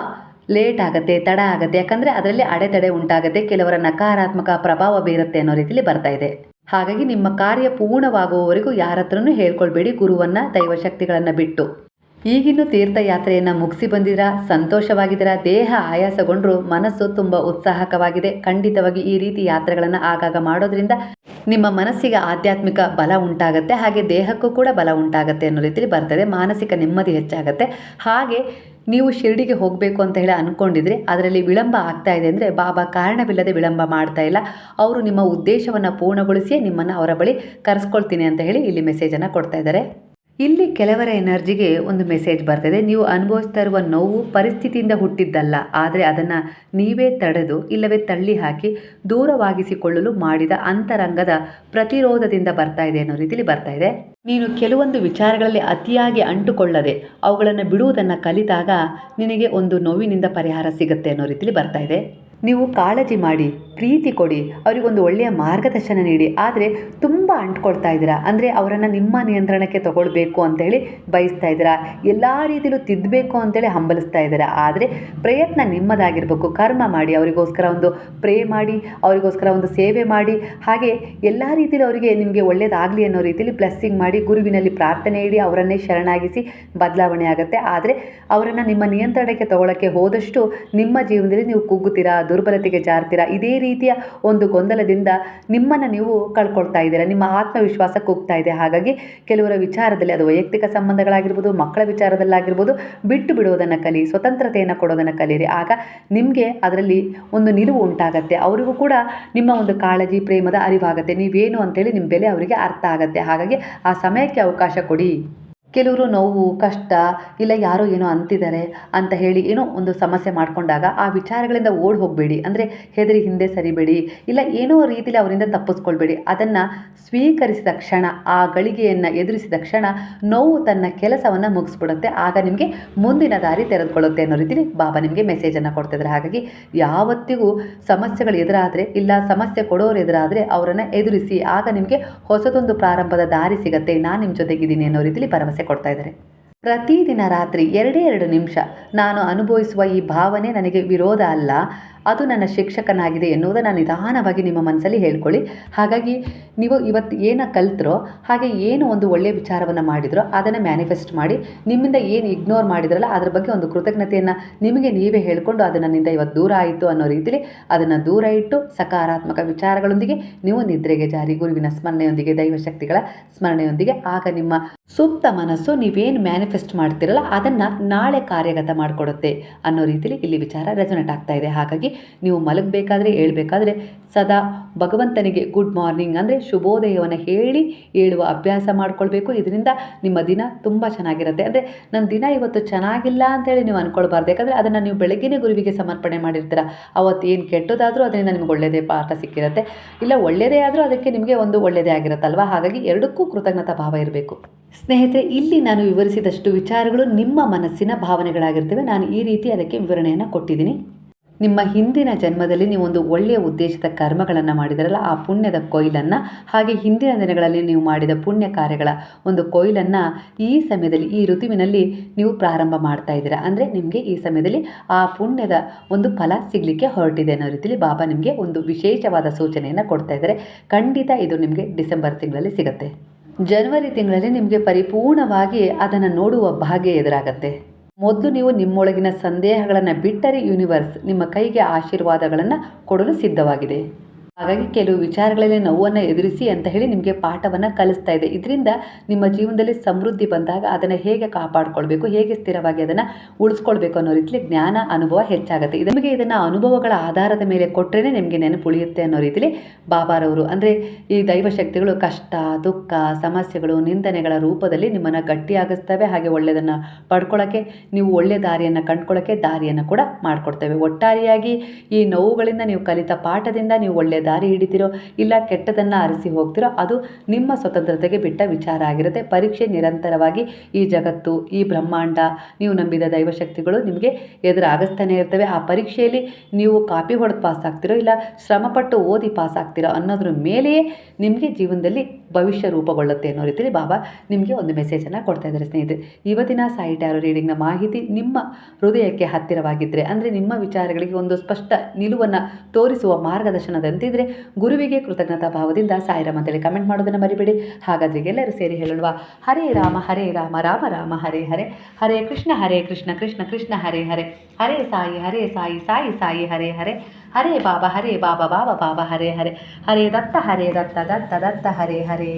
ಲೇಟ್ ಆಗುತ್ತೆ, ತಡ ಆಗುತ್ತೆ. ಯಾಕಂದರೆ ಅದರಲ್ಲಿ ಅಡೆತಡೆ ಉಂಟಾಗುತ್ತೆ, ಕೆಲವರ ನಕಾರಾತ್ಮಕ ಪ್ರಭಾವ ಬೀರುತ್ತೆ ಅನ್ನೋ ರೀತಿಯಲ್ಲಿ ಬರ್ತಾ ಇದೆ. ಹಾಗಾಗಿ ನಿಮ್ಮ ಕಾರ್ಯ ಪೂರ್ಣವಾಗುವವರೆಗೂ ಯಾರ ಹತ್ರನೂ ಹೇಳ್ಕೊಳ್ಬೇಡಿ, ಗುರುವನ್ನು ದೈವಶಕ್ತಿಗಳನ್ನು ಬಿಟ್ಟು. ಈಗಿನ್ನೂ ತೀರ್ಥಯಾತ್ರೆಯನ್ನು ಮುಗಿಸಿ ಬಂದಿದ್ದೀರಾ, ಸಂತೋಷವಾಗಿದ್ದೀರಾ, ದೇಹ ಆಯಾಸಗೊಂಡರೂ ಮನಸ್ಸು ತುಂಬ ಉತ್ಸಾಹಕವಾಗಿದೆ. ಖಂಡಿತವಾಗಿ ಈ ರೀತಿ ಯಾತ್ರೆಗಳನ್ನು ಆಗಾಗ ಮಾಡೋದ್ರಿಂದ ನಿಮ್ಮ ಮನಸ್ಸಿಗೆ ಆಧ್ಯಾತ್ಮಿಕ ಬಲ ಉಂಟಾಗುತ್ತೆ, ಹಾಗೆ ದೇಹಕ್ಕೂ ಕೂಡ ಬಲ ಉಂಟಾಗುತ್ತೆ ಅನ್ನೋ ರೀತಿಯಲ್ಲಿ ಬರ್ತದೆ. ಮಾನಸಿಕ ನೆಮ್ಮದಿ ಹೆಚ್ಚಾಗುತ್ತೆ. ಹಾಗೆ ನೀವು ಶಿರಡಿಗೆ ಹೋಗಬೇಕು ಅಂತ ಹೇಳಿ ಅಂದ್ಕೊಂಡಿದ್ರೆ ಅದರಲ್ಲಿ ವಿಳಂಬ ಆಗ್ತಾ ಇದೆ ಅಂದರೆ ಬಾಬಾ ಕಾರಣವಿಲ್ಲದೆ ವಿಳಂಬ ಮಾಡ್ತಾ ಇಲ್ಲ. ಅವರು ನಿಮ್ಮ ಉದ್ದೇಶವನ್ನು ಪೂರ್ಣಗೊಳಿಸಿಯೇ ನಿಮ್ಮನ್ನು ಅವರ ಬಳಿ ಕರೆಸ್ಕೊಳ್ತೀನಿ ಅಂತ ಹೇಳಿ ಇಲ್ಲಿ ಮೆಸೇಜನ್ನು ಕೊಡ್ತಾ ಇದ್ದಾರೆ. ಇಲ್ಲಿ ಕೆಲವರ ಎನರ್ಜಿಗೆ ಒಂದು ಮೆಸೇಜ್ ಬರ್ತಿದೆ. ನೀವು ಅನುಭವಿಸ್ತಾ ಇರುವ ನೋವು ಪರಿಸ್ಥಿತಿಯಿಂದ ಹುಟ್ಟಿದ್ದಲ್ಲ, ಆದರೆ ಅದನ್ನು ನೀವೇ ತಡೆದು ಇಲ್ಲವೇ ತಳ್ಳಿ ಹಾಕಿ ದೂರವಾಗಿಸಿಕೊಳ್ಳಲು ಮಾಡಿದ ಅಂತರಂಗದ ಪ್ರತಿರೋಧದಿಂದ ಬರ್ತಾ ಇದೆ ಅನ್ನೋ ರೀತಿಯಲ್ಲಿ ಬರ್ತಾ ಇದೆ. ನೀನು ಕೆಲವೊಂದು ವಿಚಾರಗಳಲ್ಲಿ ಅತಿಯಾಗಿ ಅಂಟುಕೊಳ್ಳದೆ ಅವುಗಳನ್ನು ಬಿಡುವುದನ್ನು ಕಲಿತಾಗ ನಿನಗೆ ಒಂದು ನೋವಿನಿಂದ ಪರಿಹಾರ ಸಿಗುತ್ತೆ ಅನ್ನೋ ರೀತಿಯಲ್ಲಿ ಬರ್ತಾ ಇದೆ. ನೀವು ಕಾಳಜಿ ಮಾಡಿ, ಪ್ರೀತಿ ಕೊಡಿ, ಅವರಿಗೊಂದು ಒಳ್ಳೆಯ ಮಾರ್ಗದರ್ಶನ ನೀಡಿ. ಆದರೆ ತುಂಬ ಅಂಟ್ಕೊಳ್ತಾ ಇದ್ದೀರಾ, ಅಂದರೆ ಅವರನ್ನು ನಿಮ್ಮ ನಿಯಂತ್ರಣಕ್ಕೆ ತಗೊಳ್ಬೇಕು ಅಂತೇಳಿ ಬಯಸ್ತಾ ಇದ್ದೀರಾ, ಎಲ್ಲ ರೀತಿಯಲ್ಲೂ ತಿದ್ದಬೇಕು ಅಂತೇಳಿ ಹಂಬಲಿಸ್ತಾ ಇದ್ದೀರಾ. ಆದರೆ ಪ್ರಯತ್ನ ನಿಮ್ಮದಾಗಿರಬೇಕು. ಕರ್ಮ ಮಾಡಿ, ಅವರಿಗೋಸ್ಕರ ಒಂದು ಪ್ರೇ ಮಾಡಿ, ಅವರಿಗೋಸ್ಕರ ಒಂದು ಸೇವೆ ಮಾಡಿ, ಹಾಗೆ ಎಲ್ಲ ರೀತಿಯಲ್ಲಿ ಅವರಿಗೆ ನಿಮಗೆ ಒಳ್ಳೆಯದಾಗಲಿ ಅನ್ನೋ ರೀತಿಯಲ್ಲಿ ಬ್ಲೆಸ್ಸಿಂಗ್ ಮಾಡಿ, ಗುರುವಿನಲ್ಲಿ ಪ್ರಾರ್ಥನೆ ಇಡಿ, ಅವರನ್ನೇ ಶರಣಾಗಿಸಿ ಬದಲಾವಣೆ ಆಗುತ್ತೆ. ಆದರೆ ಅವರನ್ನು ನಿಮ್ಮ ನಿಯಂತ್ರಣಕ್ಕೆ ತಗೊಳ್ಳೋಕ್ಕೆ ಹೋದಷ್ಟು ನಿಮ್ಮ ಜೀವನದಲ್ಲಿ ನೀವು ಕುಗ್ಗುತ್ತೀರಾ, ದುರ್ಬಲತೆಗೆ ಜಾರ್ತೀರಾ. ಇದೇ ರೀತಿಯ ಒಂದು ಗೊಂದಲದಿಂದ ನಿಮ್ಮನ್ನು ನೀವು ಕಳ್ಕೊಳ್ತಾ ಇದ್ದೀರಾ, ನಿಮ್ಮ ಆತ್ಮವಿಶ್ವಾಸ ಕುಗ್ತಾ ಇದೆ. ಹಾಗಾಗಿ ಕೆಲವರ ವಿಚಾರದಲ್ಲಿ, ಅದು ವೈಯಕ್ತಿಕ ಸಂಬಂಧಗಳಾಗಿರ್ಬೋದು, ಮಕ್ಕಳ ವಿಚಾರದಲ್ಲಾಗಿರ್ಬೋದು, ಬಿಟ್ಟು ಬಿಡುವುದನ್ನು ಕಲಿ, ಸ್ವತಂತ್ರತೆಯನ್ನು ಕೊಡೋದನ್ನು ಕಲೀರಿ. ಆಗ ನಿಮಗೆ ಅದರಲ್ಲಿ ಒಂದು ನಿಲುವು ಉಂಟಾಗತ್ತೆ. ಅವರಿಗೂ ಕೂಡ ನಿಮ್ಮ ಒಂದು ಕಾಳಜಿ ಪ್ರೇಮದ ಅರಿವಾಗುತ್ತೆ. ನೀವೇನು ಅಂತೇಳಿ ನಿಮ್ಮ ಬೆಲೆ ಅವರಿಗೆ ಅರ್ಥ ಆಗುತ್ತೆ. ಹಾಗಾಗಿ ಆ ಸಮಯಕ್ಕೆ ಅವಕಾಶ ಕೊಡಿ. ಕೆಲವರು ನೋವು, ಕಷ್ಟ, ಇಲ್ಲ ಯಾರೋ ಏನೋ ಅಂತಿದ್ದಾರೆ ಅಂತ ಹೇಳಿ ಏನೋ ಒಂದು ಸಮಸ್ಯೆ ಮಾಡಿಕೊಂಡಾಗ ಆ ವಿಚಾರಗಳಿಂದ ಓಡಿ ಹೋಗಬೇಡಿ. ಅಂದರೆ ಹೆದರಿ ಹಿಂದೆ ಸರಿಬೇಡಿ, ಇಲ್ಲ ಏನೋ ರೀತಿಯಲ್ಲಿ ಅವರಿಂದ ತಪ್ಪಿಸ್ಕೊಳ್ಬೇಡಿ. ಅದನ್ನು ಸ್ವೀಕರಿಸಿದ ಕ್ಷಣ, ಆ ಗಳಿಗೆಯನ್ನು ಎದುರಿಸಿದ ಕ್ಷಣ ನೋವು ತನ್ನ ಕೆಲಸವನ್ನು ಮುಗಿಸ್ಬಿಡುತ್ತೆ. ಆಗ ನಿಮಗೆ ಮುಂದಿನ ದಾರಿ ತೆರೆದುಕೊಳ್ಳುತ್ತೆ ಅನ್ನೋ ರೀತಿಯಲ್ಲಿ ಬಾಬಾ ನಿಮಗೆ ಮೆಸೇಜನ್ನು ಕೊಡ್ತಿದ್ದಾರೆ. ಹಾಗಾಗಿ ಯಾವತ್ತಿಗೂ ಸಮಸ್ಯೆಗಳು ಎದುರಾದರೆ, ಇಲ್ಲ ಸಮಸ್ಯೆ ಕೊಡೋರು ಎದುರಾದರೆ ಅವರನ್ನು ಎದುರಿಸಿ. ಆಗ ನಿಮಗೆ ಹೊಸದೊಂದು ಪ್ರಾರಂಭದ ದಾರಿ ಸಿಗುತ್ತೆ. ನಾನು ನಿಮ್ಮ ಜೊತೆಗಿದ್ದೀನಿ ಅನ್ನೋ ರೀತಿಯಲ್ಲಿ ಭರವಸೆ ಕೊಡ್ತಾ ಇದ್ದಾರೆ. ಪ್ರತಿದಿನ ರಾತ್ರಿ 2 ನಿಮಿಷ ನಾನು ಅನುಭವಿಸುವ ಈ ಭಾವನೆ ನನಗೆ ವಿರೋಧ ಅಲ್ಲ, ಅದು ನನ್ನ ಶಿಕ್ಷಕನಾಗಿದೆ ಎನ್ನುವುದನ್ನು ನಿಧಾನವಾಗಿ ನಿಮ್ಮ ಮನಸ್ಸಲ್ಲಿ ಹೇಳ್ಕೊಳ್ಳಿ. ಹಾಗಾಗಿ ನೀವು ಇವತ್ತು ಏನು ಕಲ್ತರೋ, ಹಾಗೆ ಏನು ಒಂದು ಒಳ್ಳೆಯ ವಿಚಾರವನ್ನು ಮಾಡಿದ್ರೋ ಅದನ್ನು ಮ್ಯಾನಿಫೆಸ್ಟ್ ಮಾಡಿ. ನಿಮ್ಮಿಂದ ಏನು ಇಗ್ನೋರ್ ಮಾಡಿದ್ರಲ್ಲ ಅದರ ಬಗ್ಗೆ ಒಂದು ಕೃತಜ್ಞತೆಯನ್ನು ನಿಮಗೆ ನೀವೇ ಹೇಳ್ಕೊಂಡು ಅದು ನನ್ನಿಂದ ಇವತ್ತು ದೂರ ಆಯಿತು ಅನ್ನೋ ರೀತಿಯಲ್ಲಿ ಅದನ್ನು ದೂರ ಇಟ್ಟು ಸಕಾರಾತ್ಮಕ ವಿಚಾರಗಳೊಂದಿಗೆ ನೀವು ನಿದ್ರೆಗೆ ಜಾರಿ, ಗುರುವಿನ ಸ್ಮರಣೆಯೊಂದಿಗೆ, ದೈವಶಕ್ತಿಗಳ ಸ್ಮರಣೆಯೊಂದಿಗೆ. ಆಗ ನಿಮ್ಮ ಸುಪ್ತ ಮನಸ್ಸು ನೀವೇನು ಮ್ಯಾನಿಫೆಸ್ಟ್ ಮಾಡ್ತಿರಲ್ಲ ಅದನ್ನು ನಾಳೆ ಕಾರ್ಯಗತ ಮಾಡಿಕೊಡುತ್ತೆ ಅನ್ನೋ ರೀತಿಯಲ್ಲಿ ಇಲ್ಲಿ ವಿಚಾರ ರೆಸೊನೇಟ್ ಆಗ್ತಾ ಇದೆ. ಹಾಗಾಗಿ ನೀವು ಮಲಗಬೇಕಾದ್ರೆ ಏಳಬೇಕಾದ್ರೆ ಸದಾ ಭಗವಂತನಿಗೆ ಗುಡ್ ಮಾರ್ನಿಂಗ್ ಅಂದರೆ ಶುಭೋದಯವನ್ನು ಹೇಳಿ ಏಳುವ ಅಭ್ಯಾಸ ಮಾಡ್ಕೊಳ್ಬೇಕು. ಇದರಿಂದ ನಿಮ್ಮ ದಿನ ತುಂಬ ಚೆನ್ನಾಗಿರುತ್ತೆ. ಅಂದರೆ ನನ್ನ ದಿನ ಇವತ್ತು ಚೆನ್ನಾಗಿಲ್ಲ ಅಂತೇಳಿ ನೀವು ಅಂದ್ಕೊಳ್ಬಾರ್ದು. ಯಾಕಂದರೆ ಅದನ್ನು ನೀವು ಬೆಳಗ್ಗೆನೇ ಗುರುವಿಗೆ ಸಮರ್ಪಣೆ ಮಾಡಿರ್ತೀರ. ಅವತ್ತು ಏನು ಕೆಟ್ಟದಾದರೂ ಅದರಿಂದ ನಿಮ್ಗೆ ಒಳ್ಳೆಯದೇ ಪಾಠ ಸಿಕ್ಕಿರುತ್ತೆ, ಇಲ್ಲ ಒಳ್ಳೆಯದೇ ಆದರೂ ಅದಕ್ಕೆ ನಿಮಗೆ ಒಂದು ಒಳ್ಳೆಯದೇ ಆಗಿರುತ್ತಲ್ವ. ಹಾಗಾಗಿ ಎರಡಕ್ಕೂ ಕೃತಜ್ಞತಾ ಭಾವ ಇರಬೇಕು. ಸ್ನೇಹಿತರೆ, ಇಲ್ಲಿ ನಾನು ವಿವರಿಸಿದಷ್ಟು ವಿಚಾರಗಳು ನಿಮ್ಮ ಮನಸ್ಸಿನ ಭಾವನೆಗಳಾಗಿರ್ತವೆ. ನಾನು ಈ ರೀತಿ ಅದಕ್ಕೆ ವಿವರಣೆಯನ್ನು ಕೊಟ್ಟಿದ್ದೀನಿ. ನಿಮ್ಮ ಹಿಂದಿನ ಜನ್ಮದಲ್ಲಿ ನೀವೊಂದು ಒಳ್ಳೆಯ ಉದ್ದೇಶದ ಕರ್ಮಗಳನ್ನು ಮಾಡಿದರಲ್ಲ, ಆ ಪುಣ್ಯದ ಕೊಯ್ಲನ್ನು, ಹಾಗೆ ಹಿಂದಿನ ದಿನಗಳಲ್ಲಿ ನೀವು ಮಾಡಿದ ಪುಣ್ಯ ಕಾರ್ಯಗಳ ಒಂದು ಕೊಯ್ಲನ್ನು ಈ ಸಮಯದಲ್ಲಿ, ಈ ಋತುವಿನಲ್ಲಿ ನೀವು ಪ್ರಾರಂಭ ಮಾಡ್ತಾ ಇದ್ದೀರಾ. ಅಂದರೆ ನಿಮಗೆ ಈ ಸಮಯದಲ್ಲಿ ಆ ಪುಣ್ಯದ ಒಂದು ಫಲ ಸಿಗಲಿಕ್ಕೆ ಹೊರಟಿದೆ ಅನ್ನೋ ರೀತಿಯಲ್ಲಿ ಬಾಬಾ ನಿಮಗೆ ಒಂದು ವಿಶೇಷವಾದ ಸೂಚನೆಯನ್ನು ಕೊಡ್ತಾ ಇದ್ದಾರೆ. ಖಂಡಿತ ಇದು ನಿಮಗೆ ಡಿಸೆಂಬರ್ ತಿಂಗಳಲ್ಲಿ ಸಿಗುತ್ತೆ. ಜನವರಿ ತಿಂಗಳಲ್ಲಿ ನಿಮಗೆ ಪರಿಪೂರ್ಣವಾಗಿ ಅದನ್ನು ನೋಡುವ ಭಾಗ್ಯ ಎದುರಾಗತ್ತೆ. ಮೊದಲು ನೀವು ನಿಮ್ಮೊಳಗಿನ ಸಂದೇಹಗಳನ್ನು ಬಿಟ್ಟರೆ ಯೂನಿವರ್ಸ್ ನಿಮ್ಮ ಕೈಗೆ ಆಶೀರ್ವಾದಗಳನ್ನು ಕೊಡಲು ಸಿದ್ಧವಾಗಿದೆ. ಹಾಗಾಗಿ ಕೆಲವು ವಿಚಾರಗಳಲ್ಲಿ ನೋವನ್ನು ಎದುರಿಸಿ ಅಂತ ಹೇಳಿ ನಿಮಗೆ ಪಾಠವನ್ನು ಕಲಿಸ್ತಾ ಇದೆ. ಇದರಿಂದ ನಿಮ್ಮ ಜೀವನದಲ್ಲಿ ಸಮೃದ್ಧಿ ಬಂದಾಗ ಅದನ್ನು ಹೇಗೆ ಕಾಪಾಡಿಕೊಳ್ಬೇಕು, ಹೇಗೆ ಸ್ಥಿರವಾಗಿ ಅದನ್ನು ಉಳಿಸ್ಕೊಳ್ಬೇಕು ಅನ್ನೋ ರೀತಿಯಲ್ಲಿ ಜ್ಞಾನ ಅನುಭವ ಹೆಚ್ಚಾಗುತ್ತೆ. ನಿಮಗೆ ಇದನ್ನು ಅನುಭವಗಳ ಆಧಾರದ ಮೇಲೆ ಕೊಟ್ಟರೆ ನಿಮಗೆ ನೆನಪುಳಿಯುತ್ತೆ ಅನ್ನೋ ರೀತಿಯಲ್ಲಿ ಬಾಬಾರವರು, ಅಂದರೆ ಈ ದೈವಶಕ್ತಿಗಳು ಕಷ್ಟ, ದುಃಖ, ಸಮಸ್ಯೆಗಳು, ನಿಂದನೆಗಳ ರೂಪದಲ್ಲಿ ನಿಮ್ಮನ್ನು ಗಟ್ಟಿಯಾಗಿಸ್ತವೆ. ಹಾಗೆ ಒಳ್ಳೆಯದನ್ನು ಪಡ್ಕೊಳ್ಳೋಕ್ಕೆ, ನೀವು ಒಳ್ಳೆಯ ದಾರಿಯನ್ನು ಕಂಡುಕೊಳ್ಳೋಕ್ಕೆ ದಾರಿಯನ್ನು ಕೂಡ ಮಾಡಿಕೊಡ್ತೇವೆ. ಒಟ್ಟಾರೆಯಾಗಿ ಈ ನೋವುಗಳಿಂದ ನೀವು ಕಲಿತ ಪಾಠದಿಂದ ನೀವು ಒಳ್ಳೆಯ ದಾರಿ ಹಿಡಿತಿರೋ ಇಲ್ಲ ಕೆಟ್ಟದನ್ನು ಅರಸಿ ಹೋಗ್ತಿರೋ ಅದು ನಿಮ್ಮ ಸ್ವತಂತ್ರತೆಗೆ ಬಿಟ್ಟ ವಿಚಾರ ಆಗಿರುತ್ತೆ. ಪರೀಕ್ಷೆ ನಿರಂತರವಾಗಿ ಈ ಜಗತ್ತು, ಈ ಬ್ರಹ್ಮಾಂಡ, ನೀವು ನಂಬಿದ ದೈವಶಕ್ತಿಗಳು ನಿಮಗೆ ಎದುರಾಗಿಸ್ತಾನೆ ಇರ್ತವೆ. ಆ ಪರೀಕ್ಷೆಯಲ್ಲಿ ನೀವು ಕಾಪಿ ಹೊಡೆದು ಪಾಸ್ ಆಗ್ತಿರೋ ಇಲ್ಲ ಶ್ರಮಪಟ್ಟು ಓದಿ ಪಾಸ್ ಆಗ್ತಿರೋ ಅನ್ನೋದ್ರ ಮೇಲೆಯೇ ನಿಮಗೆ ಜೀವನದಲ್ಲಿ ಭವಿಷ್ಯ ರೂಪುಗೊಳ್ಳುತ್ತೆ ಅನ್ನೋ ರೀತಿಯಲ್ಲಿ ಬಾಬಾ ನಿಮಗೆ ಒಂದು ಮೆಸೇಜನ್ನು ಕೊಡ್ತಾ ಇದ್ದಾರೆ. ಸ್ನೇಹಿತರೆ, ಇವತ್ತಿನ ಸಾಯಿ ಟ್ಯಾರೋ ರೀಡಿಂಗ್ನ ಮಾಹಿತಿ ನಿಮ್ಮ ಹೃದಯಕ್ಕೆ ಹತ್ತಿರವಾಗಿದ್ದರೆ, ಅಂದರೆ ನಿಮ್ಮ ವಿಚಾರಗಳಿಗೆ ಒಂದು ಸ್ಪಷ್ಟ ನಿಲುವನ್ನು ತೋರಿಸುವ ಮಾರ್ಗದರ್ಶನದಂತಿದ್ದರೆ ಗುರುವಿಗೆ ಕೃತಜ್ಞತಾ ಭಾವದಿಂದ ಸಾಯಿರಾಮ್ ಅಂತೇಳಿ ಕಮೆಂಟ್ ಮಾಡೋದನ್ನು ಮರಿಬೇಡಿ. ಹಾಗಾದರೆ ಎಲ್ಲರೂ ಸೇರಿ ಹೇಳೋಣ, ಹರೇ ರಾಮ ರಾಮ ರಾಮ ಹರೇ ಹರೇ, ಹರೇ ಕೃಷ್ಣ ಕೃಷ್ಣ ಕೃಷ್ಣ ಹರೇ ಹರೇ, ಹರೇ ಸಾಯಿ ಸಾಯಿ ಸಾಯಿ ಹರೇ ಹರೇ, ಹರೇ ಬಾಬಾ ಬಾಬಾ ಬಾಬಾ ಹರೇ ಹರೇ, ಹರೇ ದತ್ತ ದತ್ತ ದತ್ತ ಹರೇ ಹರೇ.